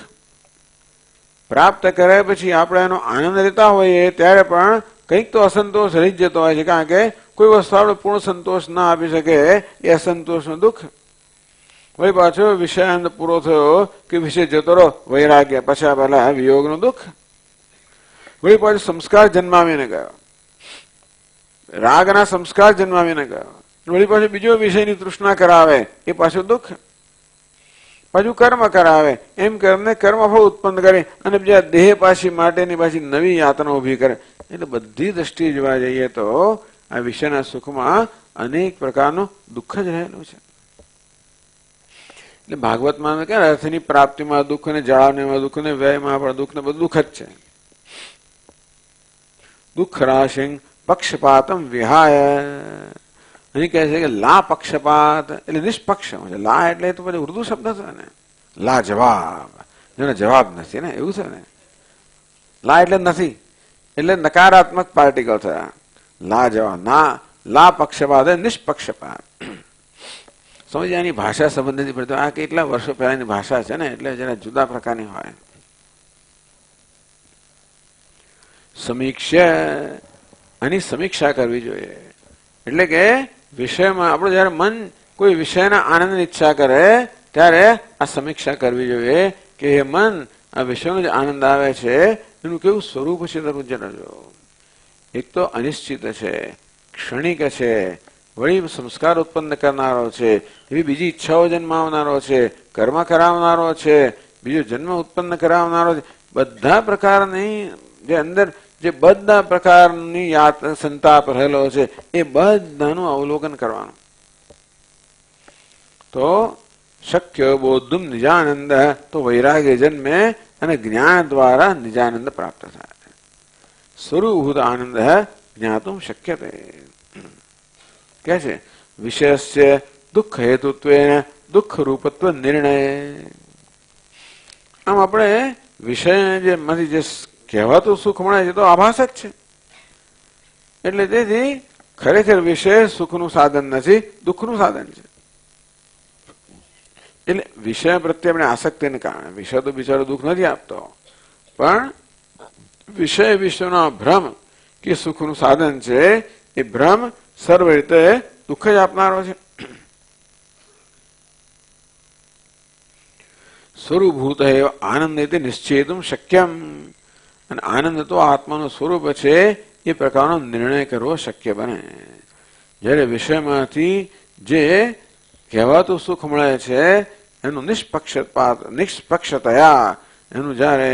Speaker 1: પ્રાપ્ત કરે પછી આપણે એનો આનંદ લેતા હોઈએ ત્યારે પણ કંઈક તો અસંતોષ રહી જ જતો હોય છે. કારણ કે કોઈ વસ્તુ આપણે પૂર્ણ સંતોષ ના આપી શકે એ અસંતોષનું દુઃખ. વળી પાછો વિષય પૂરો થયો કે વિષય જતો રહો, વૈરાગ્ય, પછી પહેલા વિયોગનું દુઃખ. વળી પાછું સંસ્કાર જન્માવીને ગયો, રાગના સંસ્કાર જન્માવીને ગયો. વળી પાછું બીજો વિષયની તૃષ્ણા કરાવે એ પાછું દુઃખ. પાછું કર્મ કરાવે, એમ કરીને કર્મફળ ઉત્પન્ન કરે અને બીજા દેહ પાછી માટેની પાછી નવી યાતના ઉભી કરે. એટલે બધી દ્રષ્ટિએ જોવા જઈએ તો આ વિષયના સુખમાં અનેક પ્રકારનું દુઃખ જ રહેલું છે. એટલે ભાગવતમાં કે અર્થની પ્રાપ્તિમાં દુઃખ ને જાળવણીમાં દુઃખ ને વ્યયમાં પણ દુઃખ ને બધું દુઃખ જ છે. દુઃખ રાશિ પક્ષપાતમ વિહાય, અહીં કહે છે કે લા પક્ષપાત એટલે નિષ્પક્ષ. લા એટલે તો પછી ઉર્દુ શબ્દ છે ને, લા જવાબ, જેનો જવાબ નથી ને એવું છે ને. લા એટલે નથી, એટલે નકારાત્મક પાર્ટિકલ થયા. લા જવાબ, ના લા પક્ષપાત નિષ્પક્ષપાત. સમજ એની ભાષા સંબંધિત પડતો. આ કેટલા વર્ષો પહેલાની ભાષા છે ને, એટલે જરા જુદા પ્રકારની હોય. સમીક્ષા, આની સમીક્ષા કરવી જોઈએ. એટલે કે વિષયમાં આપણું જયારે મન કોઈ વિષયના આનંદની ઈચ્છા કરે ત્યારે આ સમીક્ષા કરવી જોઈએ કે એ મન આ વિષયનો જે આનંદ આવે છે એનું કેવું સ્વરૂપ છે. એક તો અનિશ્ચિત છે, ક્ષણિક છે, વળી સંસ્કાર ઉત્પન્ન કરનારો છે, એવી બીજી ઈચ્છાઓ જન્માવનારો છે, કર્મ કરાવનારો છે, બીજો જન્મ ઉત્પન્ન કરાવનારો છે. બધા પ્રકારની જે અંદર જે બધા પ્રકારની સંતાપ રહેલો છે એ બધાનું અવલોકન કરવાનું. તો શક્ય બોધુમ નિજાનંદ, તો વૈરાગ્ય જન્મે અને જ્ઞાન દ્વારા નિજાનંદ પ્રાપ્ત થાય. સ્વરૂપભૂત આનંદ જ્ઞાતુમ શક્યતે. કે છે વિષયસ્ય દુઃખ હેતુત્વેન દુઃખ રૂપત્વ નિર્ણય. આમ આપણે વિષય માંથી જે કહેવાતું સુખ મળે છે તો આભાસ જ છે. એટલે તેથી ખરેખર વિષય સુખનું સાધન નથી, દુઃખનું સાધન છે. એટલે વિષય પ્રત્યે આપણે આસક્તિને કારણે વિષય તો બિચારો દુઃખ નથી આપતો, પણ વિષય વિશ્વનો ભ્રમ કે સુખનું સાધન છે એ ભ્રમ સર્વ રીતે દુઃખ જ આપનારો છે. સ્વરૂભૂત આનંદ એટલે નિશ્ચેતું શક્યમ. અને આનંદ તો આત્માનું સ્વરૂપ છે એ પ્રકારનો નિર્ણય કરવો શક્ય બને. જ્યારે વિષયમાંથી જે કહેવાતું સુખ મળે છે એનું નિષ્પક્ષતયા એનું જ્યારે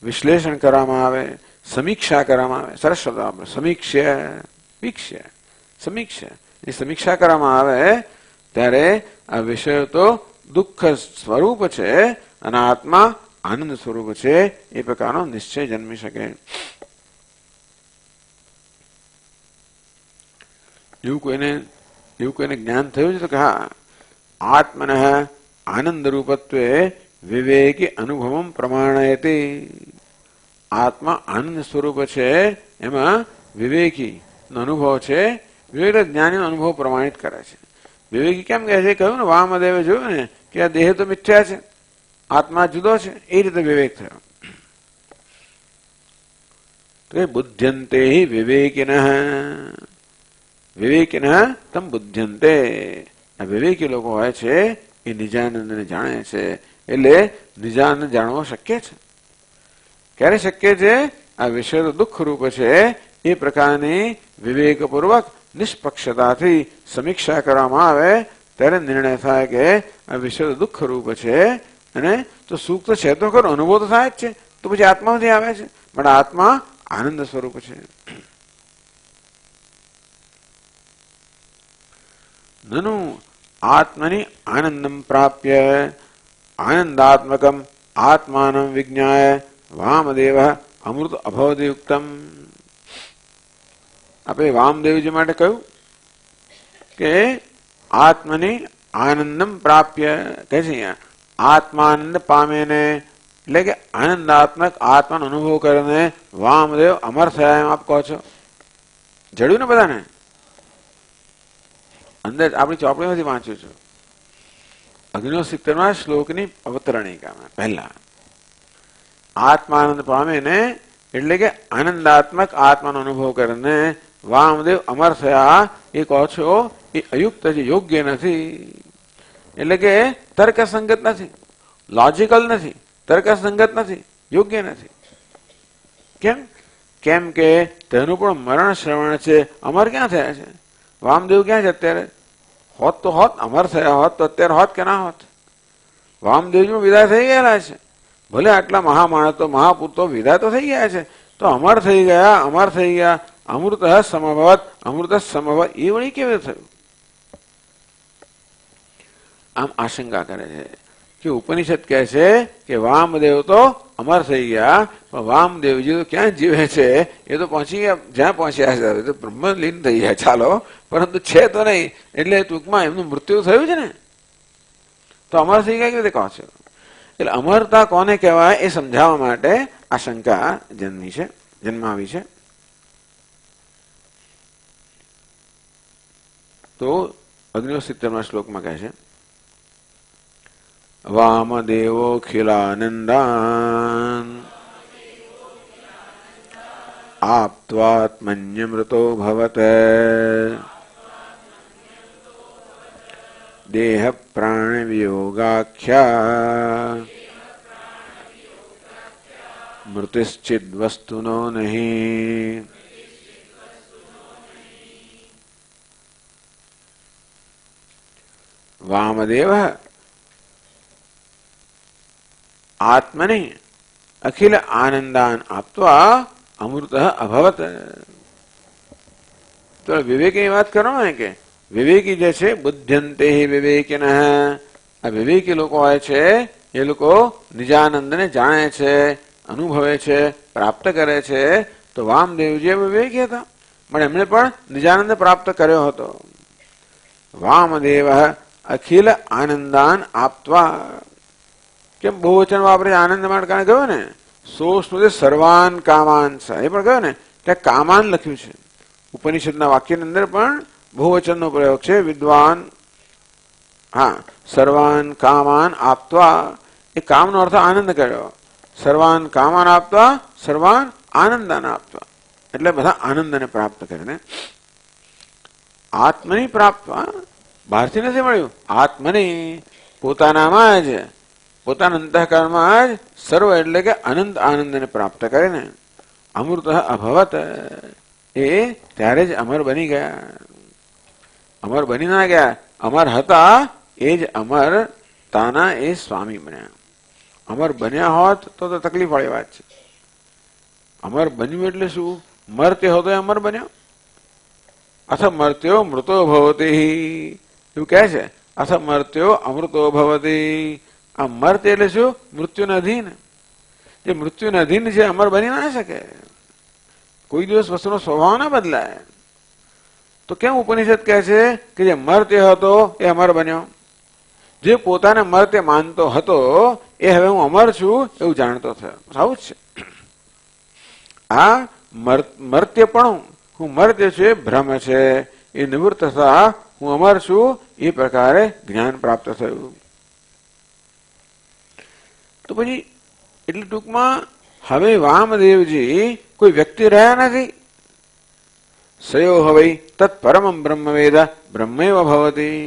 Speaker 1: વિશ્લેષણ કરવામાં આવે, સમીક્ષા કરવામાં આવે, સરસ શબ્દ આપણે સમીક્ષા કરવામાં આવે ત્યારે આ વિષય તો દુઃખ સ્વરૂપ છે અને આત્મા આનંદ સ્વરૂપ છે એ પ્રકારનો નિશ્ચય જન્મી શકે. એવું કોઈને જ્ઞાન થયું છે તો કે હા, આત્મન આનંદ રૂપત્વે વિવેકી અનુભવમ પ્રમાણયતે. આત્મા આનંદ સ્વરૂપ છે એમાં વિવેકી નો અનુભવ છે, વિવેક જ્ઞાની નો અનુભવ પ્રમાણિત કરે છે. વિવેકી કેમ કહે છે? કહ્યું ને વામદેવે જોયું ને કે આ દેહ તો મિથ્યા છે, આત્મા જુદો છે, એ રીતે વિવેક થયો. તો એ બુદ્ધ્યંતે વિવેકિન તમ બુદ્ધ્યંતે. આ વિવેકી લોકો હોય છે એ નિજાનંદને જાણે છે. એટલે નિજાનંદ જાણવો શક્ય છે. ક્યારે શક્ય છે? આ વિષય તો દુઃખ રૂપ છે એ પ્રકારની વિવેકપૂર્વક નિષ્પક્ષતાથી સમીક્ષા કરવામાં આવે ત્યારે નિર્ણય થાય કે આ વિષય તો દુઃખ રૂપ છે અને તો સુખ તો છે તો ખરો, અનુભવ તો થાય જ છે, તો પછી આત્મામાંથી આવે છે, પણ આત્મા આનંદ સ્વરૂપ છે. નનુ આત્મનિ આનંદમ પ્રાપ્ય આનંદાત્મકમ આત્માનમ વિજ્ઞાય વામદેવ અમૃત અભવદયુક્તમ. આપણે વામદેવજી માટે કહ્યું કે આત્મની આનંદમ પ્રાપ્ય કહે છે અહીંયા, આત્માનંદ પામે ને એટલે કે આનંદાત્મક આત્માનો અનુભવ કરીને વામદેવ અમર થયા એમ આપ કહો છો. જડ્યું ને બધાને? અંદર આપણી ચોપડીમાંથી વાંચ્યું છું 69 શ્લોકની અવતરણિકામાં પહેલા. આત્માનંદ પામે ને એટલે કે આનંદાત્મક આત્માનો અનુભવ કરીને વામદેવ અમર થયા એ કહો છો એ અયુક્ત છે, યોગ્ય નથી. એટલે કે તર્કસંગત નથી, લોજિકલ નથી, તર્કસંગત નથી, યોગ્ય નથી. કેમ કે તેનું પણ મરણ શ્રવણ છે. અમર ક્યાં થયા છે? વામદેવ ક્યાં છે અત્યારે? હોત તો હોત, અમર થયા હોત તો અત્યારે હોત કે ના હોત? વામદેવજી વિદાય થઈ ગયેલા છે. ભલે આટલા મહામાણસ તો મહાપુરુષો વિદાય તો થઈ ગયા છે, તો અમર થઈ ગયા. અમૃત સમભવત એ વળી કેવી થયું? આમ આશંકા કરે છે કે ઉપનિષદ કહે છે કે વામદેવ તો અમર થઈ ગયા, પણ વામદેવજી તો ક્યાં જીવે છે? એ તો પહોંચી ગયા, જ્યાં પહોંચ્યા છે તો બ્રહ્મલીન થઈ ગયા, ચાલો, પરંતુ છે તો નહીં. એટલે ટૂંકમાં એમનું મૃત્યુ થયું છે ને, તો અમર થઈ ગયા કેવી રીતે કહો છો? એટલે અમરતા કોને કહેવાય એ સમજાવવા માટે આ શંકા જન્માવી છે. તો 69 શ્લોકમાં કહે છે, વામદેવોખિલાનંદાન આપ્ત્વાત્મન્યમૃતો ભવત દેહ પ્રાણ વિયોગાખ્યા મૃતિશ્ચિદ વસ્તુનો નહીં. વામદેવ આત્મને અખિલ આનંદાન આપવા અમૃત અભવત. તો વિવેકની વાત કરો ને કે વિવેકી જે છે બુદ્ધ્યંતે વિવેકિન. આ વિવેકી લોકો હોય છે એ લોકો નિજાનંદને જાણે છે, અનુભવે છે, પ્રાપ્ત કરે છે. તો વામદેવજી વિવેકી હતા, પણ એમણે પણ નિજાનંદ પ્રાપ્ત કર્યો હતો. વામદેવ અખિલ આનંદાન આપવા. કેમ બહુવચન વાપરે આનંદ માટે? કારણ ગયો ને સોસ્મૃતે સર્વાન કામાન, એ પણ ગયો ને ત્યાં કામાન લખ્યું છે. ઉપનિષદના વાક્યની અંદર પણ બહુવચનનો પ્રયોગ છે. વિદ્વાન, હા, સર્વાન કામાન આપવા, એ કામનો અર્થ આનંદ કર્યો. સર્વાન કામાન આપવા, સર્વાન આનંદાન આપવા, એટલે બધા આનંદને પ્રાપ્ત કરીને. આત્મની પ્રાપ્ત, બહારથી નથી મળ્યું. આત્મની પોતાનામાં જ, પોતાના અંતઃકરણમાં જ સર્વ એટલે કે અનંત આનંદને પ્રાપ્ત કરીને અમૃત અભવત, એ ત્યારે જ અમર બની ગયા. અમર બની ના ગયા, અમર હતા એ જ અમર તાના એ સ્વામી બન્યા. અમર બન્યા હોત તો તકલીફ વાળી વાત છે. અમર બન્યું એટલે શું? મર્ત્ય હતો એ અમર બન્યો. અથ મર્ત્યો મૃતો ભવતી, એવું કહે છે. અથ મર્ત્યો અમૃતો ભવતી. આ મર્ત્ય એટલે શું? મૃત્યુને અધીન. જે મૃત્યુને અધીન છે અમર બની ના શકે. કોઈ દિવસ વસ્તુનો સ્વભાવ ના બદલાય. તો કેમ ઉપનિષદ કહે છે કે જે મર્ત્ય હતો એ અમર બન્યો? જે પોતાને મર્ત્ય માનતો હતો એ હવે હું અમર છું એવું જાણતો થયો. આવું જ છે. આ મર્ત્ય પણ હું મર્ત્ય છું એ ભ્રમ છે, એ નિવૃત્ત થતા હું અમર છું એ પ્રકારે જ્ઞાન પ્રાપ્ત થયું. તો પછી એટલે ટૂંકમાં હવે વામદેવજી કોઈ વ્યક્તિ રહ્યા નથી. સયો હવે તત્ પરમ બ્રહ્મવેદ બ્રહ્મેવ ભવતી.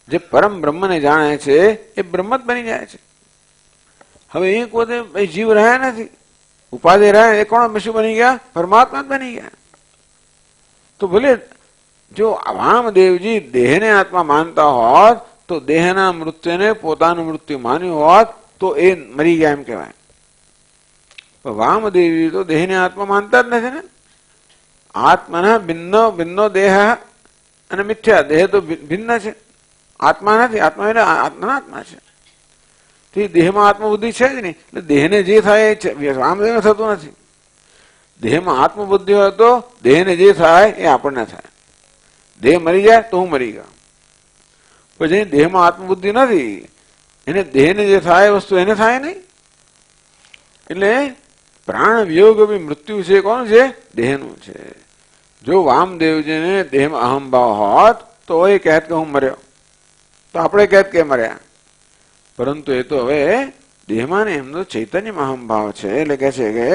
Speaker 1: જે પરમ બ્રહ્મને જાણે છે એ બ્રહ્મ જ બની જાય છે. હવે એ પોતે જીવ રહ્યા નથી, ઉપાધિ રહ્યા. એ કોણ શું બની ગયા? પરમાત્મા જ બની ગયા. તો ભલે જો વામદેવજી દેહને આત્મા માનતા હોત તો દેહના મૃત્યુને પોતાનું મૃત્યુ માન્યું હોત તો એ મરી ગયા એમ કહેવાય. વામદેવી તો દેહને આત્મા માનતા જ નથી ને. આત્માના ભિન્નો ભિન્નો દેહ અને મિથ્યા. દેહ તો ભિન્ન છે, આત્મા નથી. આત્મા એટલે આત્મા છે. તે દેહમાં આત્મબુદ્ધિ છે જ નહીં. એટલે દેહને જે થાય એ વામદેવને થતું નથી. દેહમાં આત્મબુદ્ધિ હોય તો દેહને જે થાય એ આપણને થાય. દેહ મરી જાય તો હું મરી ગયો. પછી દેહમાં આત્મબુદ્ધિ નથી, એને દેહને જે થાય વસ્તુ એને થાય નહીં. એટલે પ્રાણ વિયોગ બી મૃત્યુ છે કોણ છે? દેહનું છે. જો વામદેવજીને દેહમાં અહંભાવ હોત તો એ કહેત કે હું મર્યો, તો આપણે કહેત કે મર્યા. પરંતુ એ તો હવે દેહમાં ને એમનો ચૈતન્યમાં અહંભાવ છે. એટલે કહે છે કે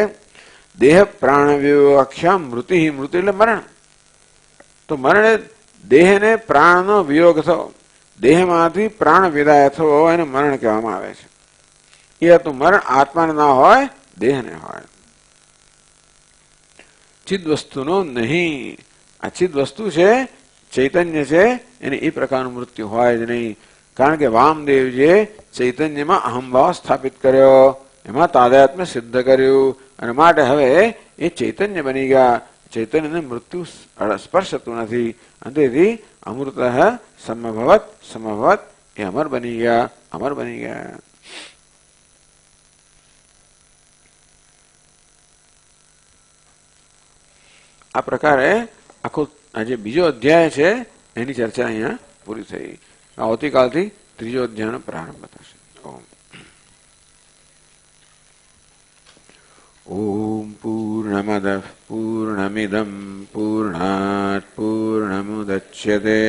Speaker 1: દેહ પ્રાણ વિયોગાખ્યા મૃતિ, મૃત્યુ એટલે મરણ. તો મરણ દેહને પ્રાણનો વિયોગ થયો, દેહમાંથી પ્રાણ વિદાય થયો, એને મરણ કહેવામાં આવે છે. એ તો મરણ આત્માને ના હોય, દેહને હોય. ચિદ વસ્તુનો નહીં. આ ચિદ વસ્તુ છે, ચૈતન્ય છે, એને એ પ્રકારનું મૃત્યુ હોય જ નહીં. કારણ કે વામદેવજીએ ચૈતન્યમાં અહંભાવ સ્થાપિત કર્યો, એમાં તાદાત્મ્ય સિદ્ધ કર્યું, અને માટે હવે એ ચૈતન્ય બની ગયા. ચૈતન્યને મૃત્યુ સ્પર્શતું નથી. અને તેથી અમૃત સમભવત સમભવત એ અમર બની ગયા, અમર બની ગયા. આ પ્રકારે આખો આ જે બીજો અધ્યાય છે એની ચર્ચા અહીંયા પૂરી થઈ. આવતીકાલથી ત્રીજો અધ્યાયનો પ્રારંભ થશે. ઓમ પૂર્ણમદ પૂર્ણમિદમ પૂર્ણાત પૂર્ણમુદચ્યતે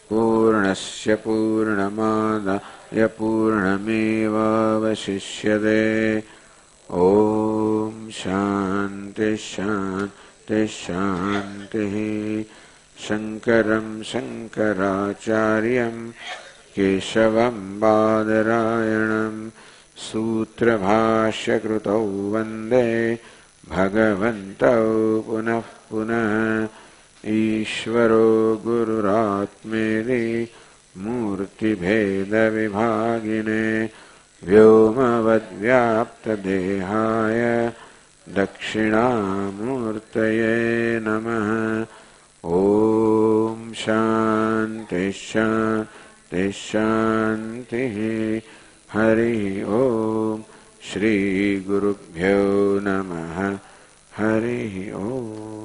Speaker 1: પૂર્ણસ્ય પૂર્ણમાદાય પૂર્ણમેવાવશિષ્યતે. ઓમ શાંતિ શાંતિ શાંતિ. શંકરં શંકરાચાર્યં કેશવં બાદરાયણં સૂત્રભાષ્યકૃતૌ વંદે ભગવन्तौ પુનઃ પુનઃ. ઈશ્વરો ગુરુરાત્મેતિ મૂર્તિભેદવિભાગિને વ્યોમવદ્વ્યાપ્તદેહાય દક્ષિણામૂર્તયે નમઃ. ઓમ શાંતિ શાંતિ શાંતિ. હરિ ઓમ. શ્રી ગુરુભ્યો નમઃ. હરિ ઓમ.